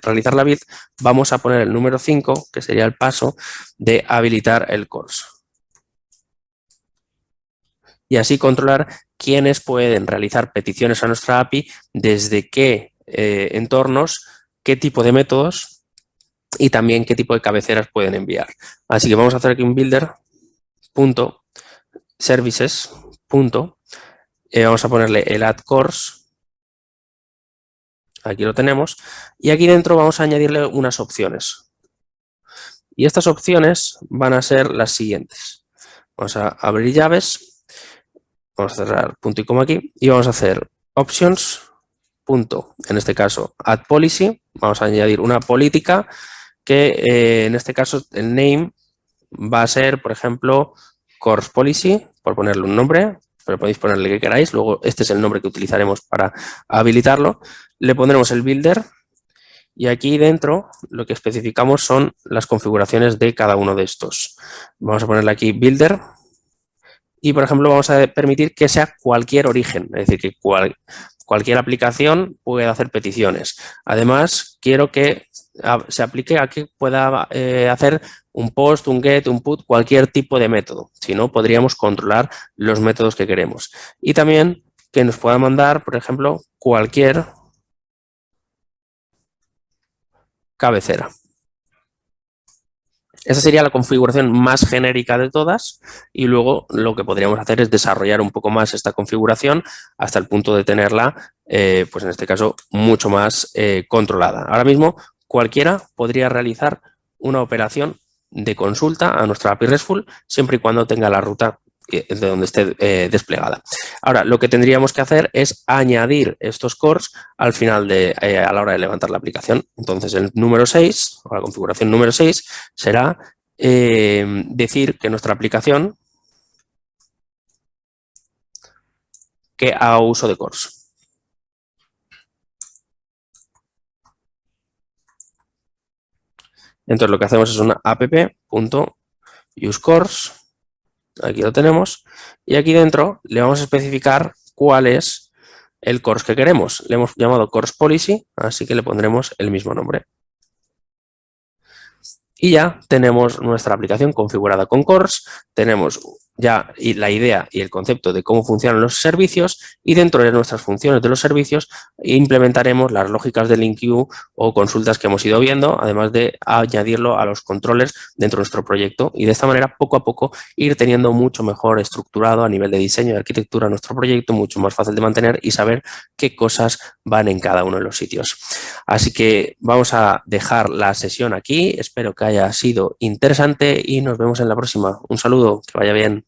realizar la build, vamos a poner el número 5, que sería el paso de habilitar el course. Y así controlar quiénes pueden realizar peticiones a nuestra API, desde qué entornos, qué tipo de métodos y también qué tipo de cabeceras pueden enviar. Así que vamos a hacer aquí un builder.services. Vamos a ponerle el add course. Aquí lo tenemos. Y aquí dentro vamos a añadirle unas opciones. Y estas opciones van a ser las siguientes. Vamos a abrir llaves. Vamos a cerrar punto y coma aquí. Y vamos a hacer options. Punto, en este caso, add policy. Vamos a añadir una política que en este caso el name va a ser, por ejemplo, course policy, por ponerle un nombre, pero podéis ponerle que queráis. Luego este es el nombre que utilizaremos para habilitarlo. Le pondremos el builder y aquí dentro lo que especificamos son las configuraciones de cada uno de estos. Vamos a ponerle aquí builder y, por ejemplo, vamos a permitir que sea cualquier origen, es decir, que cualquier aplicación puede hacer peticiones. Además, quiero que se aplique a que pueda hacer un post, un get, un put, cualquier tipo de método. Si no, podríamos controlar los métodos que queremos. Y también que nos pueda mandar, por ejemplo, cualquier cabecera. Esa sería la configuración más genérica de todas y luego lo que podríamos hacer es desarrollar un poco más esta configuración hasta el punto de tenerla, pues en este caso, mucho más controlada. Ahora mismo cualquiera podría realizar una operación de consulta a nuestra API RESTful siempre y cuando tenga la ruta de donde esté desplegada. Ahora, lo que tendríamos que hacer es añadir estos cores al final a la hora de levantar la aplicación. Entonces, el número 6, o la configuración número 6, será decir que nuestra aplicación que haga uso de cores. Entonces, lo que hacemos es una app.useCourse. Aquí lo tenemos. Y aquí dentro le vamos a especificar cuál es el course que queremos. Le hemos llamado course policy, así que le pondremos el mismo nombre. Y ya tenemos nuestra aplicación configurada con cores, tenemos ya la idea y el concepto de cómo funcionan los servicios y dentro de nuestras funciones de los servicios implementaremos las lógicas de link queue o consultas que hemos ido viendo, además de añadirlo a los controllers dentro de nuestro proyecto y de esta manera poco a poco ir teniendo mucho mejor estructurado a nivel de diseño y arquitectura nuestro proyecto, mucho más fácil de mantener y saber qué cosas van en cada uno de los sitios. Así que vamos a dejar la sesión aquí, espero que haya sido interesante y nos vemos en la próxima. Un saludo, que vaya bien.